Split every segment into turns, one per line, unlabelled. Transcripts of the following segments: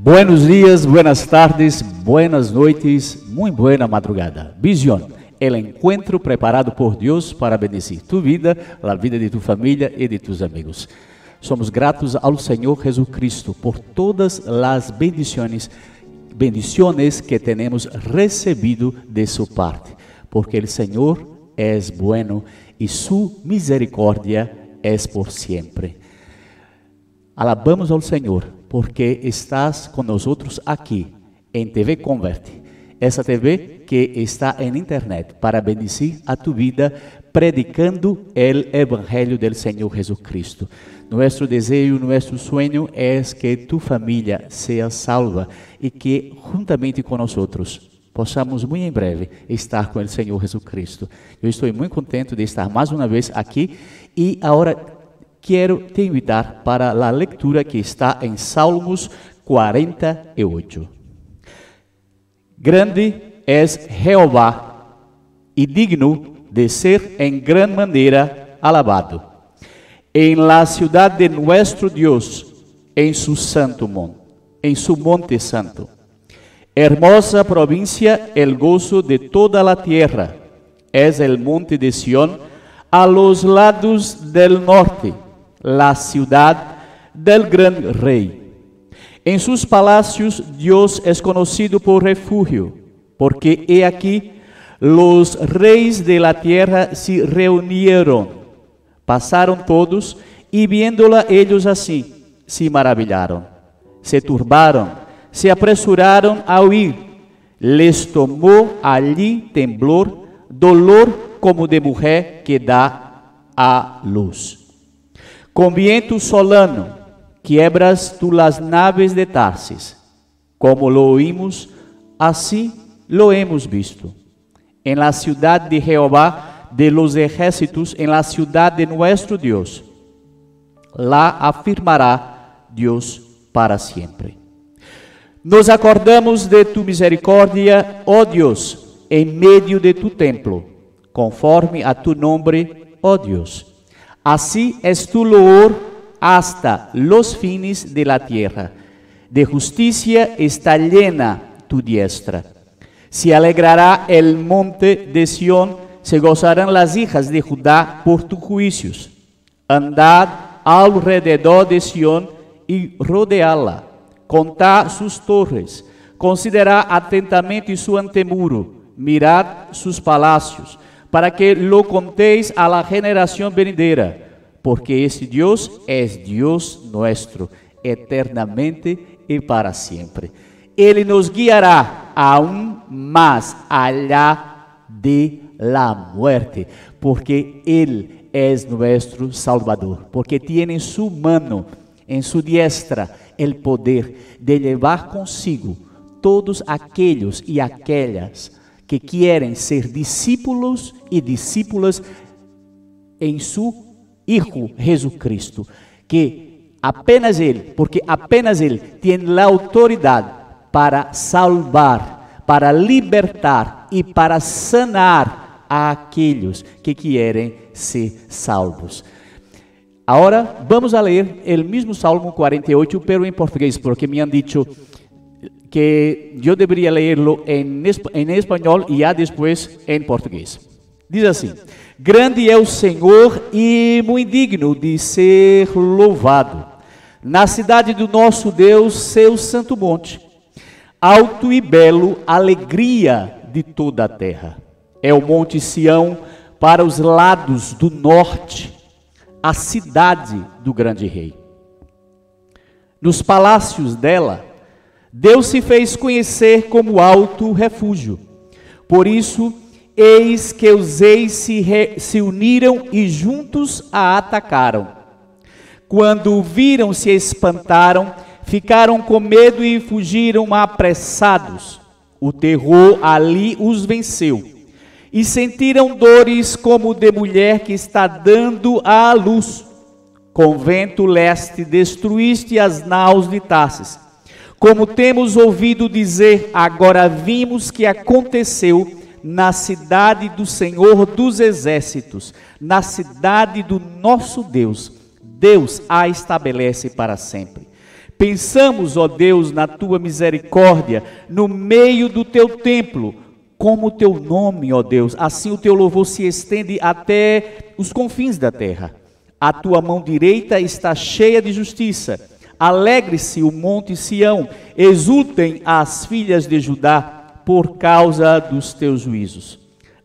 Buenos días, buenas tardes, buenas noites, muy buena madrugada. Visión, el encuentro preparado por Dios para bendecir tu vida, la vida de tu familia y de tus amigos. Somos gratos ao Senhor Jesucristo por todas as bendiciones que tenemos recebido de su parte, porque el Señor es bueno y su misericordia es por siempre. Alabamos ao Senhor, porque estás com nós aqui em TV Converte, essa TV que está em internet para bendecir a tu vida, predicando o Evangelho del Senhor Jesucristo. Nosso desejo, nosso sonho é que tu família seja salva e que, juntamente com nós, possamos muito em breve estar com o Senhor Jesucristo. Eu estou muito contente de estar mais uma vez aqui e agora quero te invitar para a leitura que está em Salmos 48. Grande es Jehová e digno de ser em gran maneira alabado. En la ciudad de nuestro Dios, en su santo monte, en su monte santo. Hermosa provincia, el gozo de toda la tierra, es el monte de Sión, a los lados del norte, la ciudad del gran rey. En sus palacios Dios es conocido por refugio, porque he aquí los reyes de la tierra se reunieron. Pasaron todos y viéndola ellos así, se maravillaron, se turbaron, se apresuraron a huir. Les tomó allí temblor, dolor como de mujer que da a luz. Con viento solano, quiebras tú las naves de Tarsis. Como lo oímos, así lo hemos visto. En la ciudad de Jehová de los ejércitos, en la ciudad de nuestro Dios, la afirmará Dios para siempre. Nos acordamos de tu misericordia, oh Dios, en medio de tu templo, conforme a tu nombre, oh Dios. Así es tu loor hasta los fines de la tierra. De justicia está llena tu diestra. Se alegrará el monte de Sión, se gozarán las hijas de Judá por tus juicios. Andad alrededor de Sión y rodeala. Contad sus torres. Considerad atentamente su antemuro. Mirad sus palacios, para que lo contéis a la generación venidera. Porque este Dios es Dios nuestro, eternamente y para siempre. Él nos guiará aún más allá de la muerte, porque Él es nuestro Salvador, porque tiene en su mano, en su diestra, el poder de llevar consigo todos aquellos y aquellas que quieren ser discípulos y discípulas en su Hijo Jesucristo, que apenas Él, porque apenas Él tiene la autoridad para salvar, para libertar y para sanar a aquellos que querem ser salvos. Agora vamos a ler o mesmo Salmo 48, pero em português, porque me han dicho que eu deveria lerlo em espanhol e já depois em português. Diz assim: grande é o Senhor e muito digno de ser louvado. Na cidade do nosso Deus, seu santo monte. Alto e belo, alegria de toda a terra. É o monte Sião para os lados do norte, a cidade do grande rei. Nos palácios dela, Deus se fez conhecer como alto refúgio. Por isso, eis que os reis se uniram e juntos a atacaram. Quando o viram, se espantaram, ficaram com medo e fugiram apressados. O terror ali os venceu. E sentiram dores como de mulher que está dando à luz. Com vento leste destruíste as naus de Tarsis. Como temos ouvido dizer, agora vimos que aconteceu na cidade do Senhor dos Exércitos, na cidade do nosso Deus. Deus a estabelece para sempre. Pensamos, ó Deus, na tua misericórdia, no meio do teu templo, como o teu nome, ó Deus, assim o teu louvor se estende até os confins da terra. A tua mão direita está cheia de justiça. Alegre-se o monte Sião, exultem as filhas de Judá por causa dos teus juízos.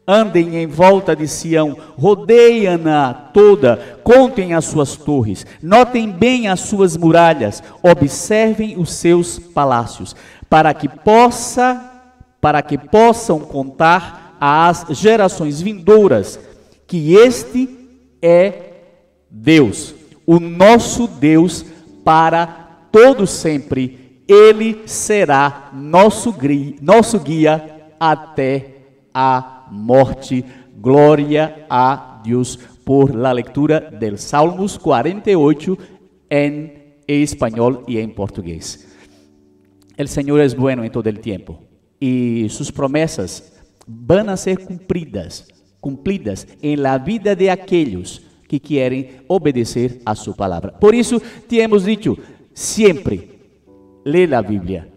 Andem em volta de Sião, rodeiem-na toda, contem as suas torres, notem bem as suas muralhas, observem os seus palácios, para que possam contar às gerações vindouras que este é Deus, o nosso Deus para todo sempre. Ele será nosso guia até a morte. Glória a Deus por la lectura del Salmos 48 en español y en portugués. El Señor es bueno en todo el tiempo y sus promesas van a ser cumplidas en la vida de aquellos que querem obedecer a sua palavra. Por isso, temos dito, sempre, lê a Bíblia,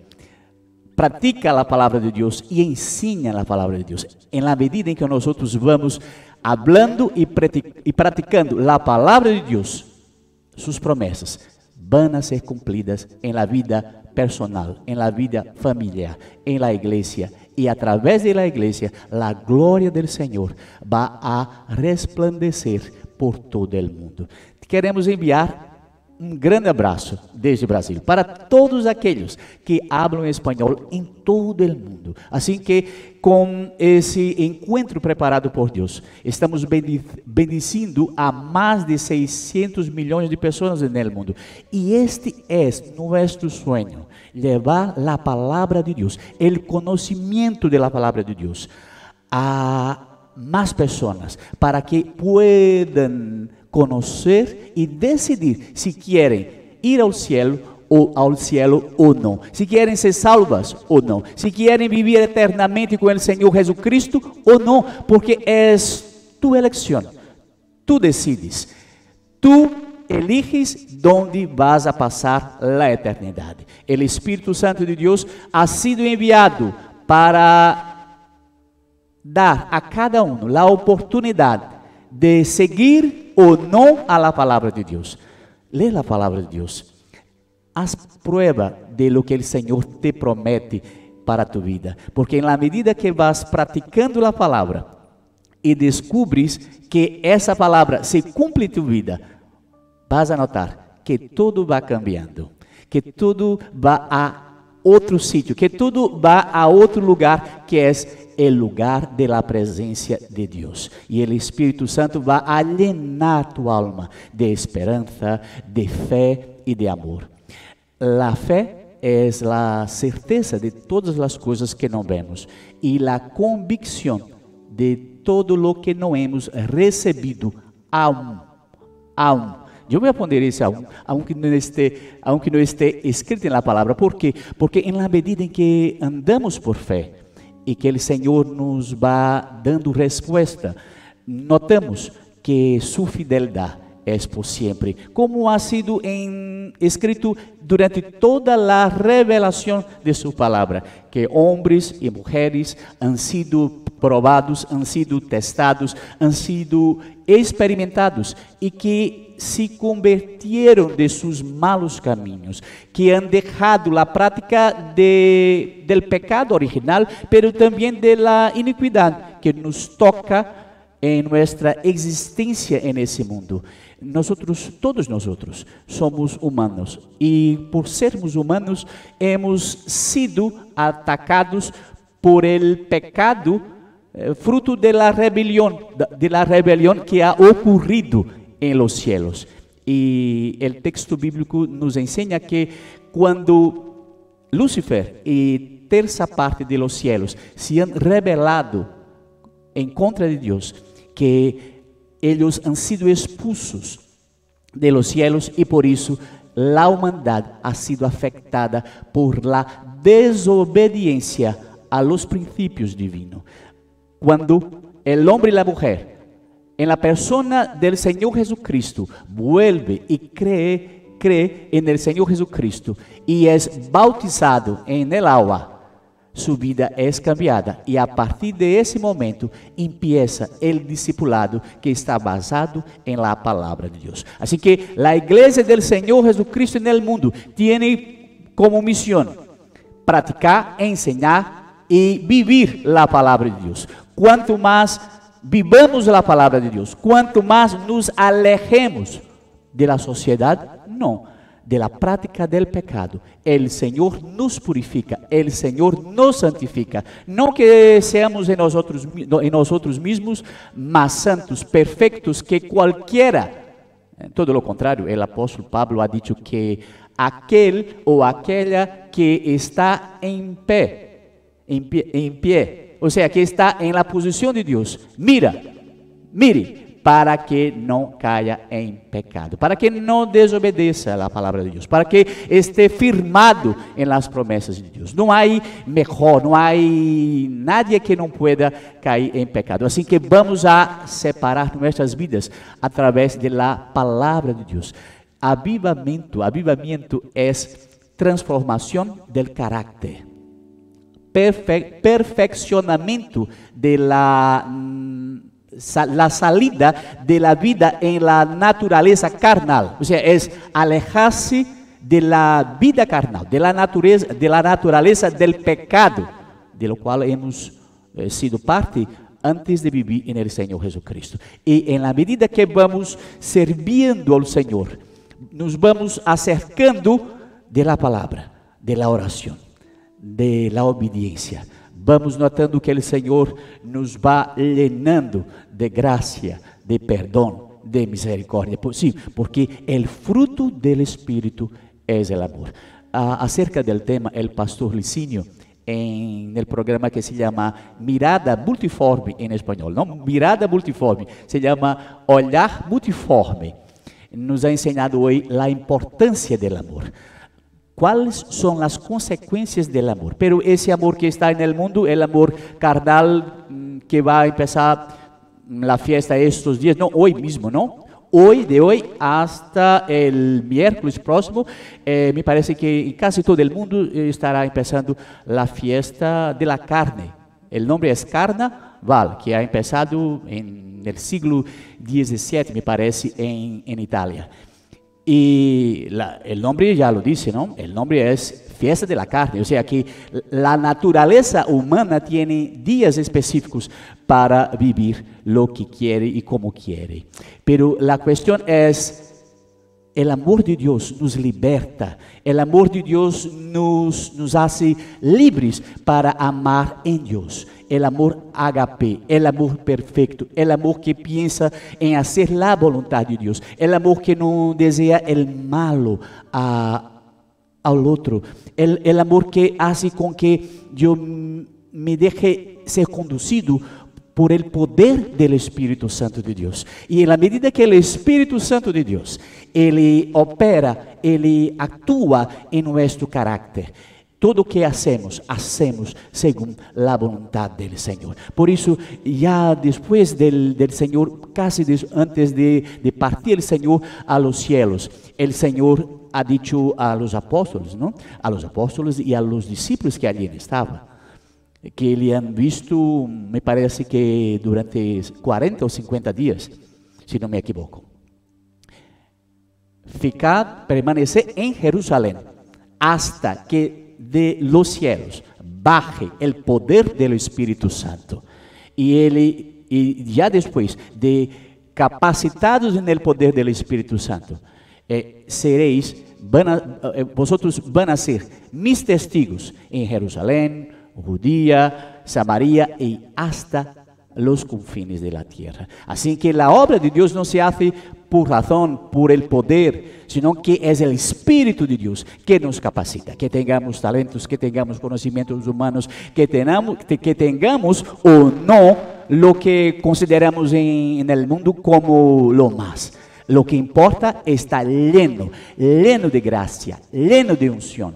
pratica a palavra de Deus e ensina a palavra de Deus. Em la medida em que nós vamos hablando e praticando a palavra de Deus, suas promessas van a ser cumpridas em la vida personal, em la vida familiar, em la igreja. E através de la igreja, a glória do Senhor vai a resplandecer por todo o mundo. Queremos enviar grande abraço desde Brasil para todos aqueles que falam espanhol em todo o mundo. Assim que com esse encontro preparado por Deus, estamos bendicindo a mais de 600 milhões de pessoas no mundo. E este é nosso sonho, levar a palavra de Deus, o conhecimento da palavra de Deus a más personas, para que puedan conocer y decidir si quieren ir al cielo o no, si quieren ser salvas o no, si quieren vivir eternamente con el Señor Jesucristo o no, porque es tu elección, tú decides, tú eliges dónde vas a pasar la eternidad. El Espíritu Santo de Dios ha sido enviado para dar a cada um a oportunidade de seguir ou não a palavra de Deus. Lê a palavra de Deus. Haz prueba de lo que o Senhor te promete para tu vida. Porque na medida que vas praticando a palavra e descubres que essa palavra se cumpre em tu vida, vas a notar que tudo vai cambiando, que tudo vai a outro sítio, que tudo vai a outro lugar, que é o lugar de la presença de Deus. E o Espírito Santo vai alienar tu alma de esperança, de fé e de amor. La fé é a certeza de todas as coisas que não vemos e a convicção de todo lo que não hemos recebido aún. Eu vou poner esse aunque não esté escrito na palavra. ¿Por quê? Porque na medida em que andamos por fé e que o Senhor nos vai dando resposta, notamos que sua fidelidade é por sempre, como ha sido escrito durante toda a revelação de sua palavra, que homens e mulheres han sido provados, han sido testados, han sido experimentados e que se convertieron de sus malos caminos, que han dejado la práctica del pecado original, pero también de la iniquidad que nos toca en nuestra existencia en ese mundo. Todos nosotros somos humanos y por sermos humanos hemos sido atacados por el pecado, fruto de la rebelión que ha ocurrido en los cielos. Y el texto bíblico nos enseña que cuando Lúcifer y terça parte de los cielos se han rebelado en contra de Dios, que ellos han sido expulsos de los cielos y por eso la humanidad ha sido afectada por la desobediencia a los principios divinos. Cuando el hombre y la mujer en la persona del Señor Jesucristo vuelve y cree cree en el Señor Jesucristo y es bautizado en el agua, su vida es cambiada y a partir de ese momento empieza el discipulado que está basado en la palabra de Dios. Así que la iglesia del Señor Jesucristo en el mundo tiene como misión practicar, enseñar y vivir la palabra de Dios. Cuanto más vivamos la palabra de Dios, cuanto más nos alejemos de la sociedad, no, de la práctica del pecado, el Señor nos purifica, el Señor nos santifica. No que seamos en nosotros mismos más santos, perfectos que cualquiera. Todo lo contrario, el apóstol Pablo ha dicho que aquel o aquella que está en pie, o sea, que está en la posición de Dios, mire, para que no caiga en pecado, para que no desobedeça la palabra de Dios, para que esté firmado en las promesas de Dios. No hay mejor, no hay nadie que no pueda caer en pecado. Así que vamos a separar nuestras vidas a través de la palabra de Dios. Avivamiento es transformación del carácter, perfeccionamiento de la salida de la vida en la naturaleza carnal, o sea, es alejarse de la vida carnal, de la naturaleza del pecado, de lo cual hemos sido parte antes de vivir en el Señor Jesucristo. Y en la medida que vamos sirviendo al Señor, nos vamos acercando de la palabra, de la oración, de la obediencia. Vamos notando que o Senhor nos vai llenando de graça, de perdão, de misericórdia. Sim, porque o fruto do Espírito é o amor. Acerca do tema, o pastor Licínio, en el programa que se llama Mirada Multiforme en español, ¿no? Mirada Multiforme, se llama Olhar Multiforme. Nos ha enseñado hoy la importancia del amor. ¿Cuáles son las consecuencias del amor? Pero ese amor que está en el mundo, el amor carnal que va a empezar la fiesta estos días, no, hoy mismo, ¿no? Hoy, de hoy hasta el miércoles próximo, me parece que en casi todo el mundo estará empezando la fiesta de la carne. El nombre es Carnaval, que ha empezado en el siglo XVII, me parece, en Italia. Y el nombre ya lo dice, ¿no? El nombre es fiesta de la carne, o sea que la naturaleza humana tiene días específicos para vivir lo que quiere y como quiere. Pero la cuestión es, el amor de Dios nos liberta, el amor de Dios nos hace libres para amar en Dios. El amor agape, el amor perfecto, el amor que piensa en hacer la voluntad de Dios, el amor que no desea el malo al otro, el amor que hace con que yo me deje ser conducido por el poder del Espíritu Santo de Dios. Y en la medida que el Espíritu Santo de Dios, Ele opera, Ele actúa en nuestro carácter. Todo o que hacemos segundo a vontade del Senhor. Por isso, já depois del Senhor, casi antes de partir el Senhor a los cielos, el Senhor ha dicho a los apóstolos, ¿no? A los apóstolos y a los discípulos que allí estaban, que le han visto, me parece que durante 40 ou 50 dias, se não me equivoco. Permanecer en Jerusalén hasta que de los cielos baje el poder del Espíritu Santo. Y ya después de capacitados en el poder del Espíritu Santo, vosotros van a ser mis testigos en Jerusalén, Judía, Samaria y hasta los confines de la tierra. Así que la obra de Dios no se hace por razón, por el poder, sino que es el Espíritu de Dios que nos capacita, que tengamos talentos, que tengamos conocimientos humanos, que tengamos o no lo que consideramos en el mundo como lo más. Lo que importa está lleno de gracia, lleno de unción.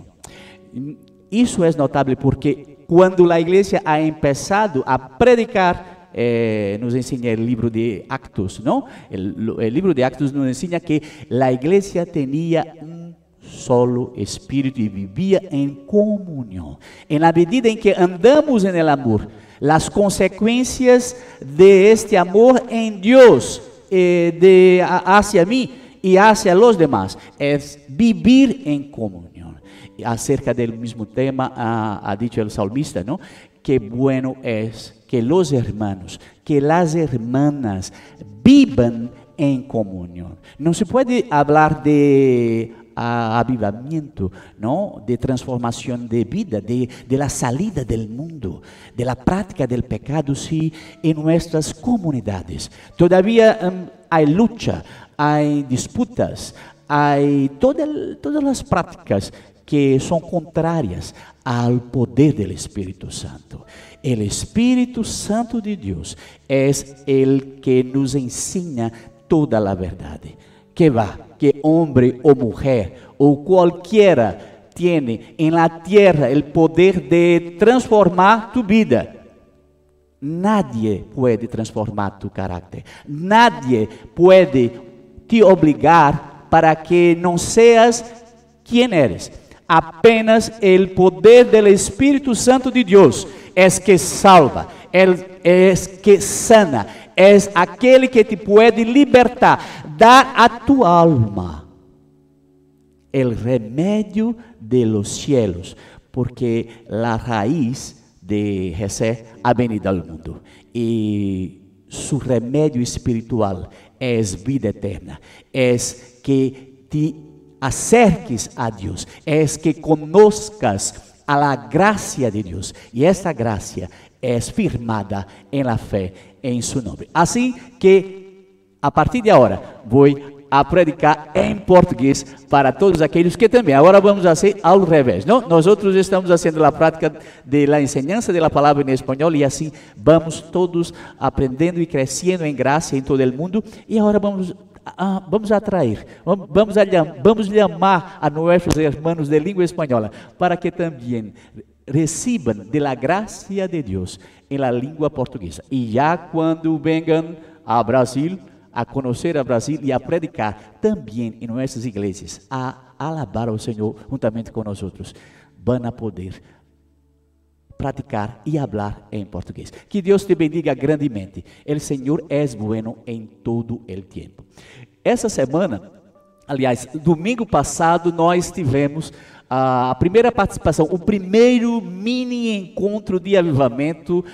Eso es notable porque cuando la iglesia ha empezado a predicar, nos enseña el libro de Actos, ¿no? El libro de Actos nos enseña que la iglesia tenía solo espíritu y vivía en comunión. En la medida en que andamos en el amor, las consecuencias de este amor en Dios, hacia mí y hacia los demás, es vivir en comunión. Acerca del mismo tema ha dicho el salmista, ¿no? Qué bueno es que los hermanos, que las hermanas vivan en comunión. No se puede hablar de avivamiento, ¿no? De transformación de vida, de la salida del mundo, de la práctica del pecado, si en nuestras comunidades todavía hay lucha, hay disputas, hay todas las prácticas que son contrarias al poder del Espíritu Santo. El Espíritu Santo de Dios es el que nos enseña toda la verdad. Que hombre o mujer o cualquiera tiene en la tierra el poder de transformar tu vida. Nadie puede transformar tu carácter. Nadie puede te obligar para que no seas quien eres. Apenas el poder del Espíritu Santo de Dios es que salva, es que sana, es aquele que te puede libertar, dar a tu alma el remedio de los cielos, porque la raíz de Jesús ha venido al mundo y su remedio espiritual es vida eterna, es que te acerques a Dios, es que conozcas a la gracia de Dios, y esta gracia es firmada en la fe en su nombre. Así que a partir de ahora voy a predicar em português para todos aqueles que também. Agora vamos fazer ao revés, não? Nós estamos fazendo a prática de la enseñanza de la palabra em espanhol e assim vamos todos aprendendo e crescendo em graça em todo o mundo. E agora vamos atrair, vamos chamar a nossos irmãos de língua espanhola para que também recibam de la gracia de Deus em la língua portuguesa. E já quando venham a Brasil, a conhecer a Brasil e a predicar também em nossas igrejas, a alabar ao Senhor juntamente com nós outros, vão a poder praticar e falar em português. Que Deus te bendiga grandemente. El Senhor é bueno em todo el tempo. Essa semana, aliás, domingo passado, nós tivemos a primeira participação, o primeiro mini encontro de avivamento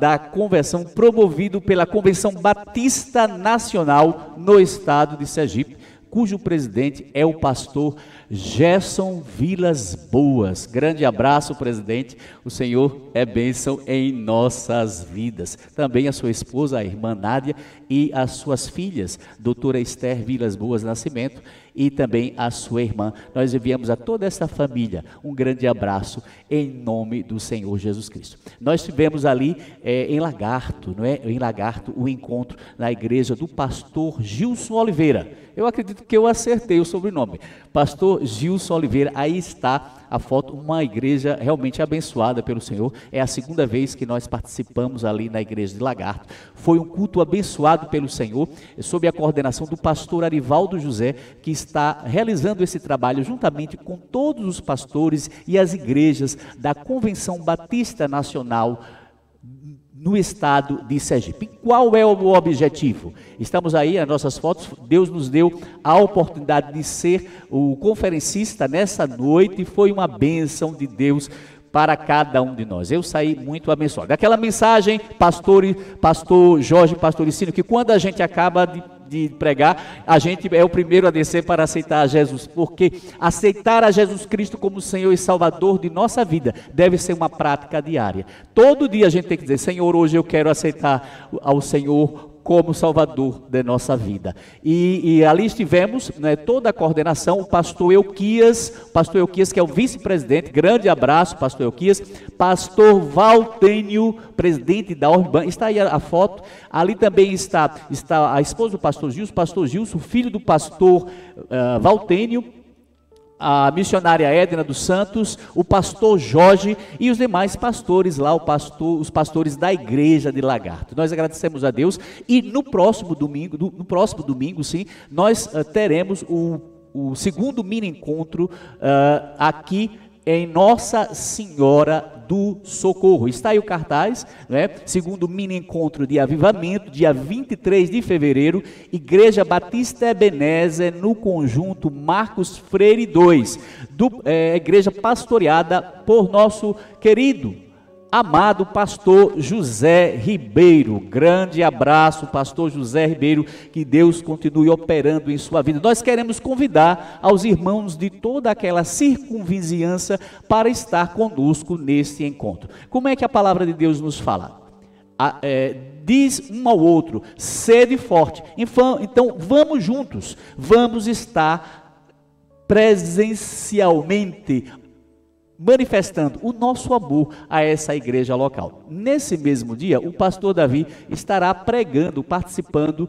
da conversão promovido pela Convenção Batista Nacional no estado de Sergipe, cujo presidente é o pastor Gerson Vilas Boas. Grande abraço, presidente. O Senhor é bênção em nossas vidas. Também a sua esposa, a irmã Nádia, e as suas filhas, doutora Esther Vilas Boas Nascimento, e também a sua irmã. Nós enviamos a toda essa família um grande abraço em nome do Senhor Jesus Cristo. Nós tivemos ali em Lagarto, não é? Em Lagarto, o encontro na igreja do pastor Gilson Oliveira. Eu acredito que eu acertei o sobrenome. Pastor Gilson Oliveira, aí está a foto, uma igreja realmente abençoada pelo Senhor. É a segunda vez que nós participamos ali na igreja de Lagarto. Foi um culto abençoado pelo Senhor, sob a coordenação do pastor Arivaldo José, que está realizando esse trabalho juntamente com todos os pastores e as igrejas da Convenção Batista Nacional no estado de Sergipe. Qual é o objetivo? Estamos aí, as nossas fotos, Deus nos deu a oportunidade de ser o conferencista nessa noite, e foi uma bênção de Deus para cada um de nós. Eu saí muito abençoado. Aquela mensagem, pastor Jorge, pastor Licínio, que quando a gente acaba de pregar, a gente é o primeiro a descer para aceitar a Jesus, porque aceitar a Jesus Cristo como Senhor e Salvador de nossa vida deve ser uma prática diária. Todo dia a gente tem que dizer: Senhor, hoje eu quero aceitar ao Senhor como Salvador de nossa vida. E ali estivemos, né, toda a coordenação, o pastor Euquias, que é o vice-presidente, grande abraço, pastor Euquias, pastor Valtênio, presidente da Orban, está aí a foto, ali também está a esposa do pastor Gilson, filho do pastor Valtênio, a missionária Edna dos Santos, o pastor Jorge e os demais pastores lá, os pastores da igreja de Lagarto. Nós agradecemos a Deus e no próximo domingo, sim, nós teremos o o segundo mini encontro aqui em Nossa Senhora do Socorro. Está aí o cartaz, né? Segundo mini encontro de avivamento, dia 23 de fevereiro, Igreja Batista Ebenezer, no conjunto Marcos Freire 2, igreja pastoreada por nosso querido, amado pastor José Ribeiro. Grande abraço, pastor José Ribeiro, que Deus continue operando em sua vida. Nós queremos convidar aos irmãos de toda aquela circunvizinhança para estar conosco neste encontro. Como é que a palavra de Deus nos fala? Diz um ao outro, sede forte. Então vamos juntos, vamos estar presencialmente manifestando o nosso amor a essa igreja local. Nesse mesmo dia, o pastor Davi estará pregando, participando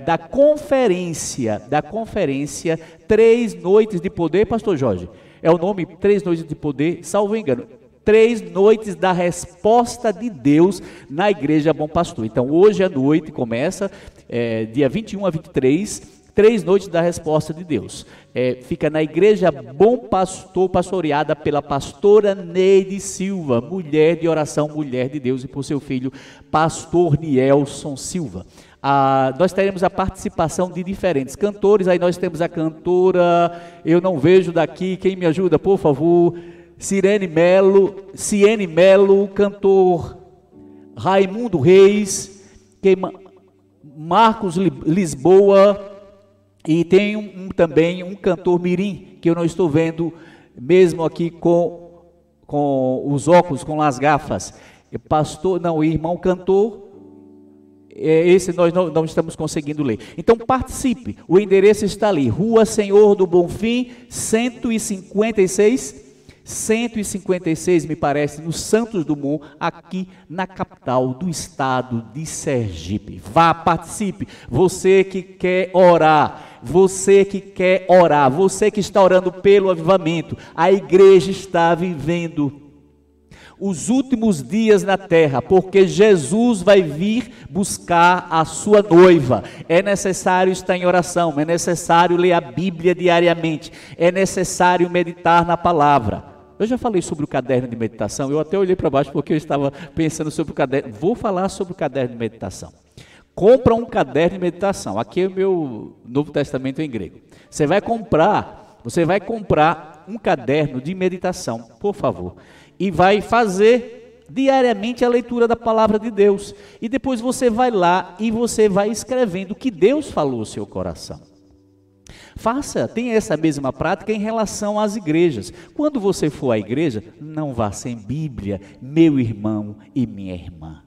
da conferência 3 Noites de Poder, pastor Jorge, é o nome, 3 Noites de Poder, salvo engano, 3 Noites da Resposta de Deus na Igreja Bom Pastor. Então, hoje à noite começa, dia 21 a 23, 3 Noites da Resposta de Deus. Fica na Igreja Bom Pastor, pastoreada pela pastora Neide Silva, mulher de oração, mulher de Deus, e por seu filho, pastor Nielson Silva. Nós teremos a participação de diferentes cantores. Aí nós temos a cantora, eu não vejo daqui, quem me ajuda, por favor? Ciene Melo, cantor Raimundo Reis, Marcos Lisboa, e tem também um cantor mirim, que eu não estou vendo, mesmo aqui com os óculos, com as gafas. Irmão cantor, esse nós não estamos conseguindo ler. Então participe, o endereço está ali, Rua Senhor do Bonfim, 156, me parece, no Santos Dumont, aqui na capital do estado de Sergipe. Vá, participe, você que quer orar, você que está orando pelo avivamento. A igreja está vivendo os últimos dias na terra, porque Jesus vai vir buscar a sua noiva. É necessário estar em oração, é necessário ler a Bíblia diariamente, é necessário meditar na palavra. Eu já falei sobre o caderno de meditação, eu até olhei para baixo porque eu estava pensando sobre o caderno. Vou falar sobre o caderno de meditação. Compra um caderno de meditação. Aqui é o meu Novo Testamento em grego. Você vai comprar um caderno de meditação, por favor, e vai fazer diariamente a leitura da palavra de Deus. E depois você vai lá e você vai escrevendo o que Deus falou ao seu coração. Tenha essa mesma prática em relação às igrejas. Quando você for à igreja, não vá sem Bíblia, meu irmão e minha irmã.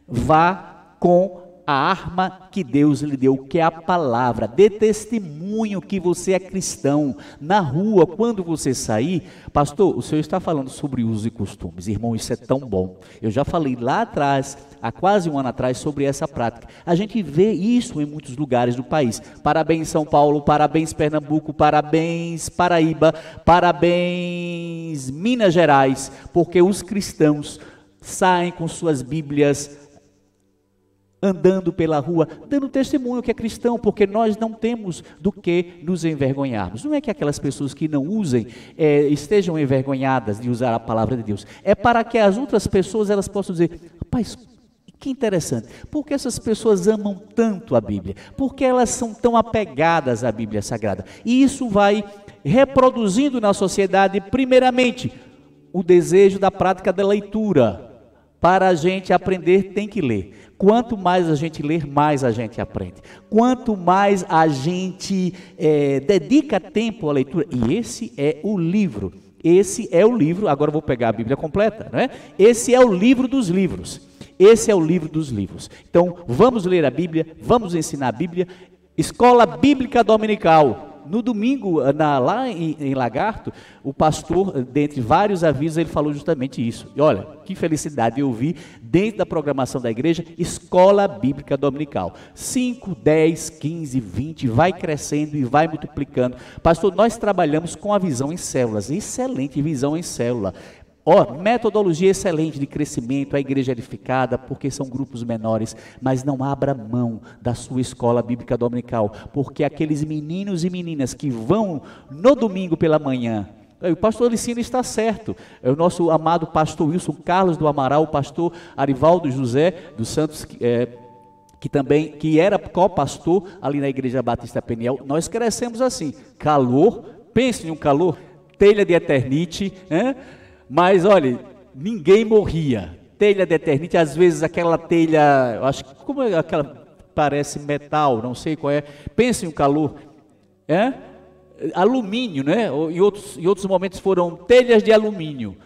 Vá com a arma que Deus lhe deu, que é a palavra. Dê testemunho que você é cristão. Na rua, quando você sair, pastor, o senhor está falando sobre usos e costumes. Irmão, isso é tão bom. Eu já falei lá atrás, há quase um ano atrás, sobre essa prática. A gente vê isso em muitos lugares do país. Parabéns São Paulo, parabéns Pernambuco, parabéns Paraíba, parabéns Minas Gerais, porque os cristãos saem com suas Bíblias, andando pela rua, dando testemunho que é cristão, porque nós não temos do que nos envergonharmos. Não é que aquelas pessoas que não usem, estejam envergonhadas de usar a palavra de Deus. É para que as outras pessoas, elas possam dizer, rapaz, que interessante, porque essas pessoas amam tanto a Bíblia, porque elas são tão apegadas à Bíblia Sagrada. E isso vai reproduzindo na sociedade, primeiramente, o desejo da prática da leitura. Para a gente aprender, tem que ler. Quanto mais a gente ler, mais a gente aprende. Quanto mais a gente dedica tempo à leitura, e esse é o livro, agora eu vou pegar a Bíblia completa, não é? Esse é o livro dos livros. Então, vamos ler a Bíblia, vamos ensinar a Bíblia. Escola Bíblica Dominical. No domingo, lá em Lagarto, o pastor, dentre vários avisos, ele falou justamente isso. E olha, que felicidade eu ouvir, dentro da programação da igreja, Escola Bíblica Dominical. 5, 10, 15, 20, vai crescendo e vai multiplicando. Pastor, nós trabalhamos com a visão em células, excelente visão em célula. Ó, metodologia excelente de crescimento, a igreja edificada, porque são grupos menores, mas não abra mão da sua escola bíblica dominical, porque aqueles meninos e meninas que vão no domingo pela manhã, o pastor Licínio está certo, é o nosso amado pastor Wilson Carlos do Amaral, o pastor Arivaldo José dos Santos, que era co-pastor ali na Igreja Batista Peniel. Nós crescemos assim, calor, pense em um calor, telha de eternite, né? Mas olha, ninguém morria. Telha de eternite, às vezes aquela telha, eu acho que como é aquela, parece metal, não sei qual é. Pense em um calor, alumínio, né? Em outros momentos foram telhas de alumínio.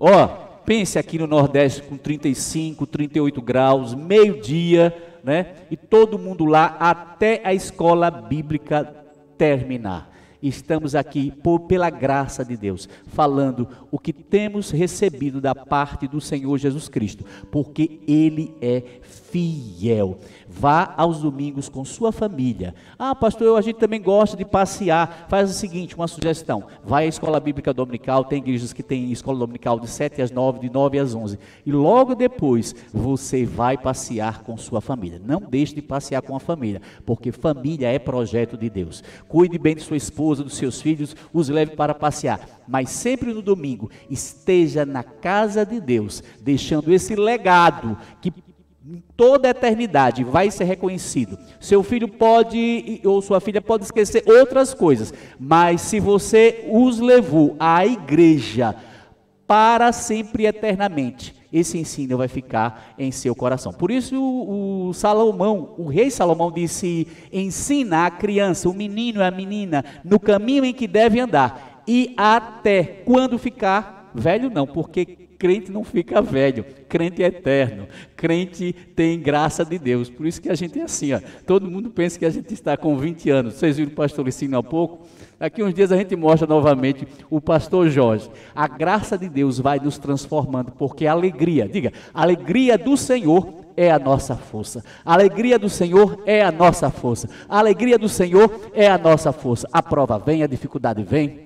Ó, pense aqui no Nordeste com 35, 38 graus, meio-dia, né? E todo mundo lá até a escola bíblica terminar. Estamos aqui pela graça de Deus, falando o que temos recebido da parte do Senhor Jesus Cristo, porque Ele é fiel. Vá aos domingos com sua família. Ah, pastor, a gente também gosta de passear. Faz o seguinte, uma sugestão, vai à escola bíblica dominical, tem igrejas que tem escola dominical de 7 às 9, de 9 às 11, e logo depois você vai passear com sua família. Não deixe de passear com a família, porque família é projeto de Deus. Cuide bem de sua esposa, dos seus filhos, os leve para passear, mas sempre no domingo esteja na casa de Deus, deixando esse legado que em toda a eternidade vai ser reconhecido. Seu filho pode, ou sua filha pode esquecer outras coisas, mas se você os levou à igreja para sempre e eternamente, esse ensino vai ficar em seu coração. Por isso o rei Salomão disse, ensina a criança, o menino e a menina, no caminho em que deve andar, e até quando ficar velho não, porque crente não fica velho, crente é eterno, crente tem graça de Deus. Por isso que a gente é assim, ó. Todo mundo pensa que a gente está com 20 anos. Vocês viram o pastor Licínio há pouco? Daqui uns dias a gente mostra novamente o pastor Jorge. A graça de Deus vai nos transformando, porque a alegria, diga, a alegria do Senhor é a nossa força. A alegria do Senhor é a nossa força. A alegria do Senhor é a nossa força. A prova vem, a dificuldade vem,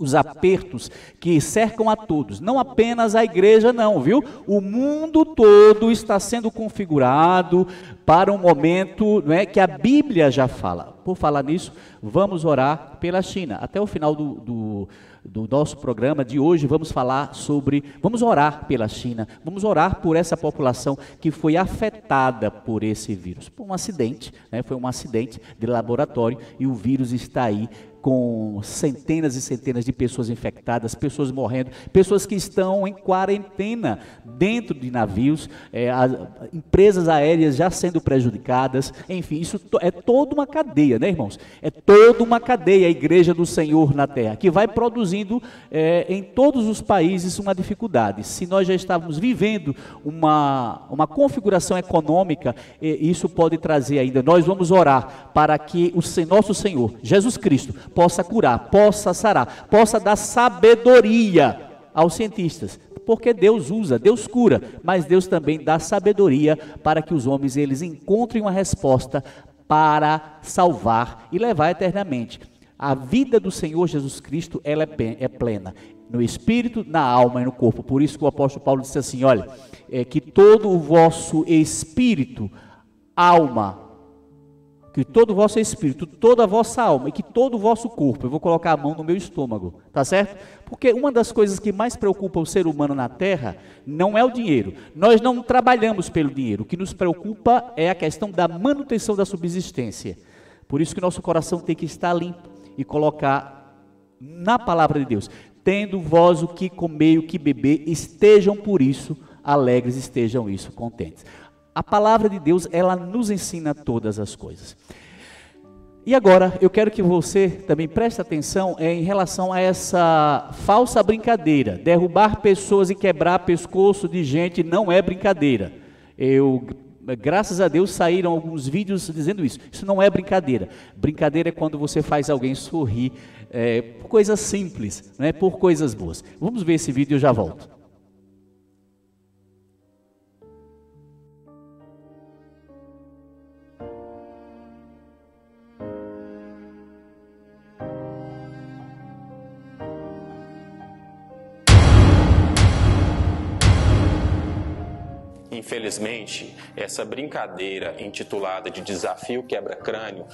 os apertos que cercam a todos, não apenas a igreja não, viu? O mundo todo está sendo configurado para um momento, não é, que a Bíblia já fala. Por falar nisso, vamos orar pela China. Até o final do nosso programa de hoje, vamos orar pela China, vamos orar por essa população que foi afetada por esse vírus, por um acidente, né? Foi um acidente de laboratório e o vírus está aí com centenas e centenas de pessoas infectadas, pessoas morrendo, pessoas que estão em quarentena dentro de navios, empresas aéreas já sendo prejudicadas, enfim, isso é toda uma cadeia, né, irmãos? É toda uma cadeia, a igreja do Senhor na terra, que vai produzindo em todos os países uma dificuldade. Se nós já estávamos vivendo uma configuração econômica, isso pode trazer ainda. Nós vamos orar para que o nosso Senhor, Jesus Cristo, possa curar, possa sarar, possa dar sabedoria aos cientistas, porque Deus usa, Deus cura, mas Deus também dá sabedoria para que os homens eles encontrem uma resposta para salvar e levar eternamente. A vida do Senhor Jesus Cristo, ela é plena, no espírito, na alma e no corpo. Por isso que o apóstolo Paulo disse assim, olha, que todo o vosso espírito, alma, que todo o vosso espírito, toda a vossa alma e que todo o vosso corpo, eu vou colocar a mão no meu estômago, tá certo? Porque uma das coisas que mais preocupa o ser humano na terra não é o dinheiro. Nós não trabalhamos pelo dinheiro, o que nos preocupa é a questão da manutenção da subsistência. Por isso que nosso coração tem que estar limpo e colocar na palavra de Deus, tendo vós o que comer e o que beber, estejam por isso alegres, estejam isso contentes. A palavra de Deus, ela nos ensina todas as coisas. E agora, eu quero que você também preste atenção em relação a essa falsa brincadeira. Derrubar pessoas e quebrar pescoço de gente não é brincadeira. Graças a Deus, saíram alguns vídeos dizendo isso. Isso não é brincadeira. Brincadeira é quando você faz alguém sorrir por coisas simples, né, por coisas boas. Vamos ver esse vídeo e eu já volto.
Infelizmente, essa brincadeira intitulada de Desafio Quebra-Crânio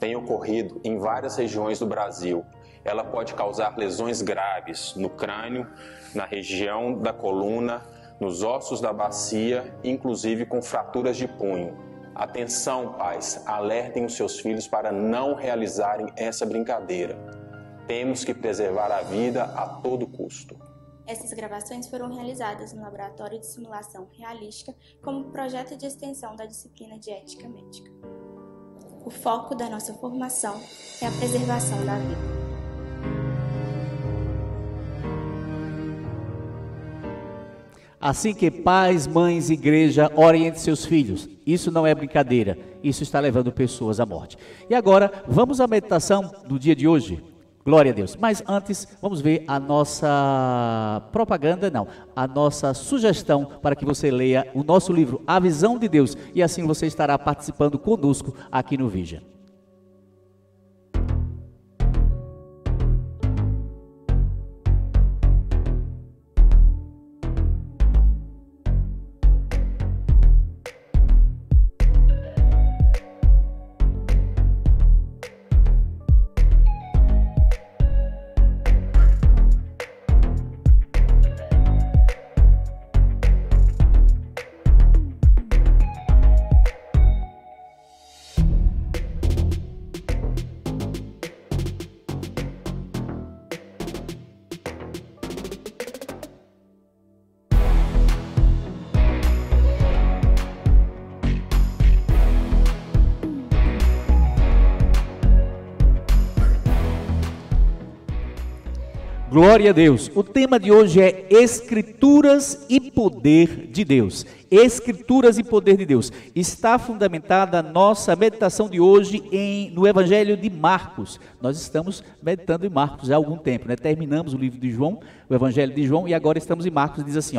tem ocorrido em várias regiões do Brasil. Ela pode causar lesões graves no crânio, na região da coluna, nos ossos da bacia, inclusive com fraturas de punho. Atenção, pais, alertem os seus filhos para não realizarem essa brincadeira. Temos que preservar a vida a todo custo.
Essas gravações foram realizadas no Laboratório de Simulação Realística como projeto de extensão da disciplina de Ética Médica. O foco da nossa formação é a preservação da vida.
Assim que pais, mães, igreja, orientem seus filhos. Isso não é brincadeira, isso está levando pessoas à morte. E agora, vamos à meditação do dia de hoje. Glória a Deus. Mas antes, vamos ver a nossa propaganda, a nossa sugestão para que você leia o nosso livro, A Visão de Deus. E assim você estará participando conosco aqui no Vision. Glória a Deus. O tema de hoje é Escrituras e Poder de Deus. Escrituras e Poder de Deus. Está fundamentada a nossa meditação de hoje no Evangelho de Marcos. Nós estamos meditando em Marcos há algum tempo, né? Terminamos o livro de João, o Evangelho de João, e agora estamos em Marcos. Diz assim,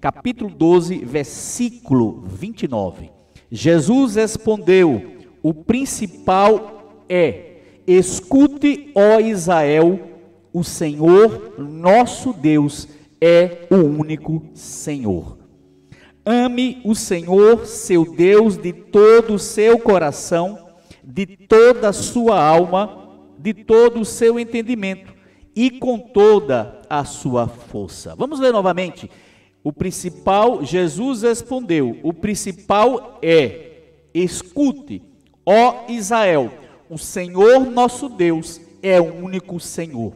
capítulo 12, versículo 29. Jesus respondeu: o principal é: escute, ó Israel, o Senhor nosso Deus é o único Senhor. Ame o Senhor seu Deus de todo o seu coração, de toda a sua alma, de todo o seu entendimento e com toda a sua força. Vamos ler novamente. O principal, Jesus respondeu, o principal é: escute, ó Israel, o Senhor nosso Deus é o único Senhor.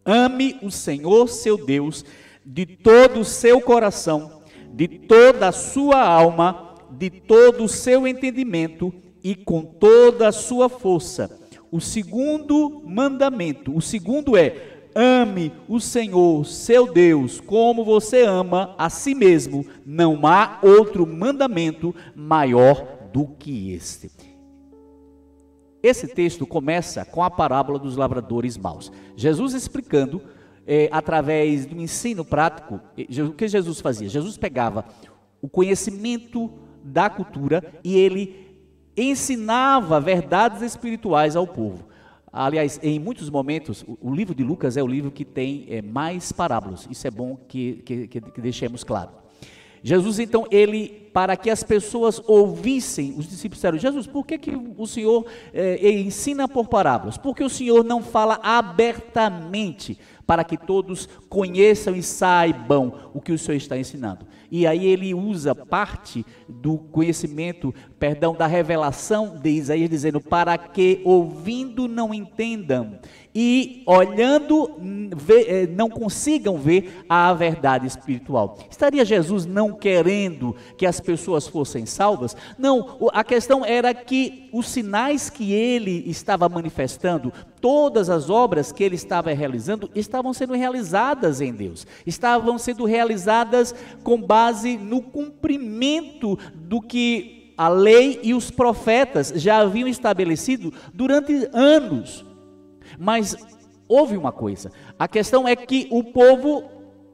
Ame o Senhor seu Deus de todo o seu coração, de toda a sua alma, de todo o seu entendimento e com toda a sua força. O segundo mandamento, o segundo é: ame o Senhor seu Deus como você ama a si mesmo. Não há outro mandamento maior do que este. Esse texto começa com a parábola dos lavradores maus. Jesus explicando, através do ensino prático, o que Jesus fazia? Jesus pegava o conhecimento da cultura e ele ensinava verdades espirituais ao povo. Aliás, em muitos momentos, o livro de Lucas é o livro que tem mais parábolas. Isso é bom que deixemos claro. Jesus, então, para que as pessoas ouvissem, os discípulos disseram: Jesus, por que o Senhor ensina por parábolas? Porque o Senhor não fala abertamente para que todos conheçam e saibam o que o Senhor está ensinando. E aí ele usa parte do conhecimento, da revelação de Isaías, dizendo: para que ouvindo não entendam e olhando não consigam ver a verdade espiritual. Estaria Jesus não querendo que as pessoas fossem salvas? Não, a questão era que os sinais que ele estava manifestando, todas as obras que ele estava realizando, estavam sendo realizadas em Deus, estavam sendo realizadas com base no cumprimento do que a lei e os profetas já haviam estabelecido durante anos. Mas houve uma coisa: a questão é que o povo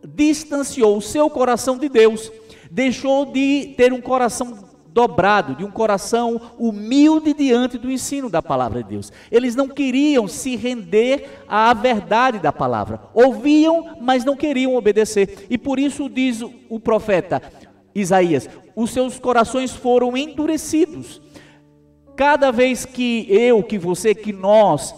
distanciou o seu coração de Deus, deixou de ter um coração dobrado, de um coração humilde diante do ensino da palavra de Deus. Eles não queriam se render à verdade da palavra, ouviam, mas não queriam obedecer, e por isso diz o profeta: Isaías, os seus corações foram endurecidos. Cada vez que eu, que você, que nós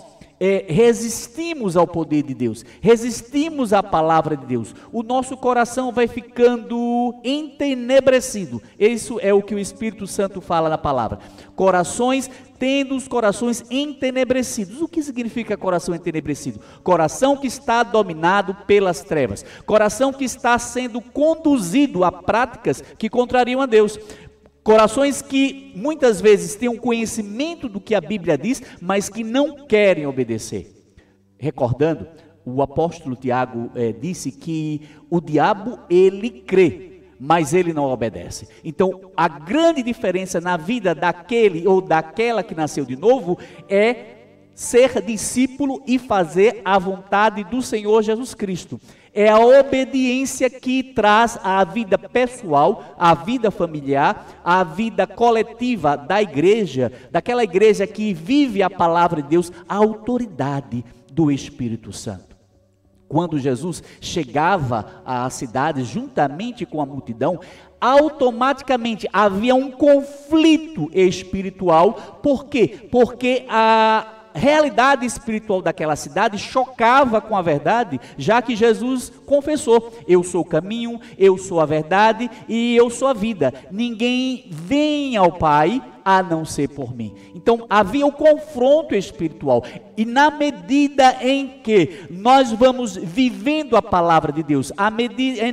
resistimos ao poder de Deus, resistimos à palavra de Deus, o nosso coração vai ficando entenebrecido. Isso é o que o Espírito Santo fala na palavra. Tendo os corações entenebrecidos. O que significa coração entenebrecido? Coração que está dominado pelas trevas, coração que está sendo conduzido a práticas que contrariam a Deus. Corações que muitas vezes têm um conhecimento do que a Bíblia diz, mas que não querem obedecer. Recordando, o apóstolo Tiago disse que o diabo, ele crê, mas ele não obedece. Então, a grande diferença na vida daquele ou daquela que nasceu de novo é ser discípulo e fazer a vontade do Senhor Jesus Cristo. É a obediência que traz à vida pessoal, à vida familiar, à vida coletiva da igreja, daquela igreja que vive a palavra de Deus, a autoridade do Espírito Santo. Quando Jesus chegava à cidade juntamente com a multidão, automaticamente havia um conflito espiritual. Por quê? Porque a realidade espiritual daquela cidade chocava com a verdade, já que Jesus confessou: eu sou o caminho, eu sou a verdade e eu sou a vida. Ninguém vem ao Pai a não ser por mim. Então havia o confronto espiritual, e na medida em que nós vamos vivendo a palavra de Deus,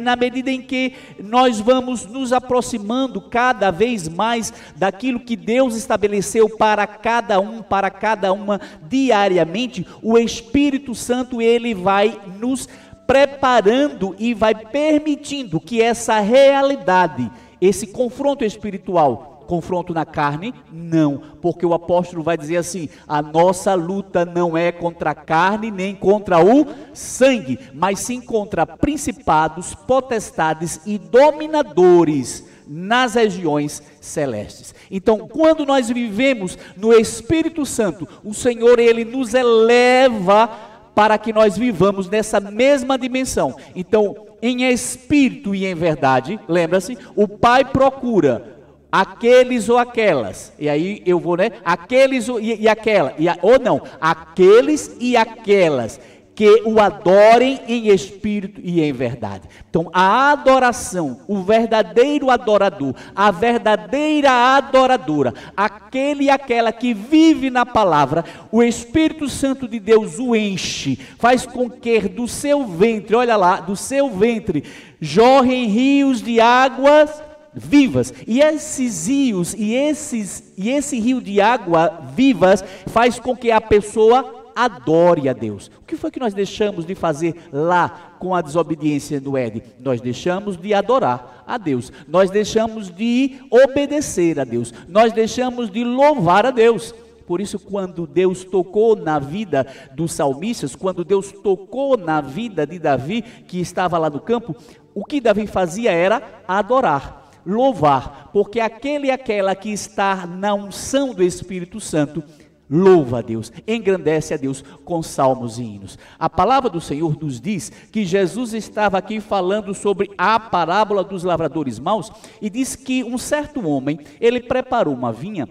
na medida em que nós vamos nos aproximando cada vez mais daquilo que Deus estabeleceu para cada um, para cada uma diariamente, o Espírito Santo, ele vai nos preparando e vai permitindo que essa realidade, esse confronto espiritual, confronto na carne, não, porque o apóstolo vai dizer assim: a nossa luta não é contra a carne nem contra o sangue, mas sim contra principados, potestades e dominadores nas regiões celestes. Então, quando nós vivemos no Espírito Santo, o Senhor, ele nos eleva para que nós vivamos nessa mesma dimensão. Então, em espírito e em verdade, lembra-se, o Pai procura aqueles ou aquelas, e aí eu vou, aqueles e aquela, ou não, aqueles e aquelas que o adorem em espírito e em verdade. Então, a adoração, o verdadeiro adorador, a verdadeira adoradora, aquele e aquela que vive na palavra, o Espírito Santo de Deus o enche, faz com que do seu ventre, olha lá, do seu ventre, jorrem rios de águas vivas. E esses rios e esse rio de água vivas faz com que a pessoa adore a Deus. O que foi que nós deixamos de fazer lá com a desobediência do Éden? Nós deixamos de adorar a Deus, nós deixamos de obedecer a Deus, nós deixamos de louvar a Deus. Por isso, quando Deus tocou na vida dos salmistas, quando Deus tocou na vida de Davi, que estava lá no campo, o que Davi fazia era adorar, louvar, porque aquele e aquela que está na unção do Espírito Santo louva a Deus, engrandece a Deus com salmos e hinos. A palavra do Senhor nos diz que Jesus estava aqui falando sobre a parábola dos lavradores maus, e diz que um certo homem, ele preparou uma vinha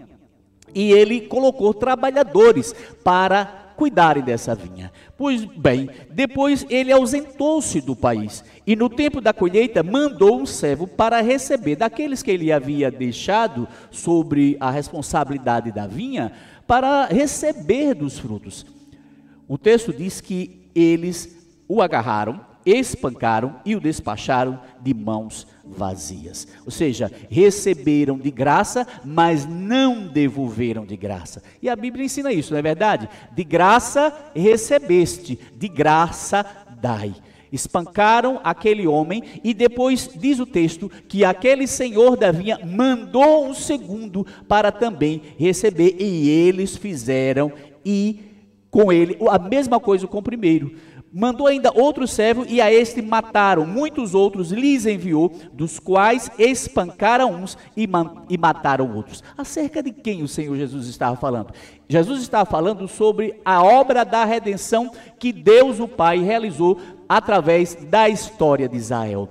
e ele colocou trabalhadores para cuidarem dessa vinha. Pois bem, depois ele ausentou-se do país, e no tempo da colheita mandou um servo para receber daqueles que ele havia deixado sobre a responsabilidade da vinha, para receber dos frutos. O texto diz que eles o agarraram, espancaram e o despacharam de mãos vazias. Ou seja, receberam de graça, mas não devolveram de graça. E a Bíblia ensina isso, não é verdade? De graça recebeste, de graça dai. Espancaram aquele homem, e depois diz o texto que aquele senhor da vinha mandou um segundo para também receber, e eles fizeram com ele a mesma coisa com o primeiro. Mandou ainda outro servo, e a este mataram, muitos outros lhes enviou, dos quais espancaram uns e mataram outros. Acerca de quem o Senhor Jesus estava falando? Jesus estava falando sobre a obra da redenção que Deus o Pai realizou através da história de Israel.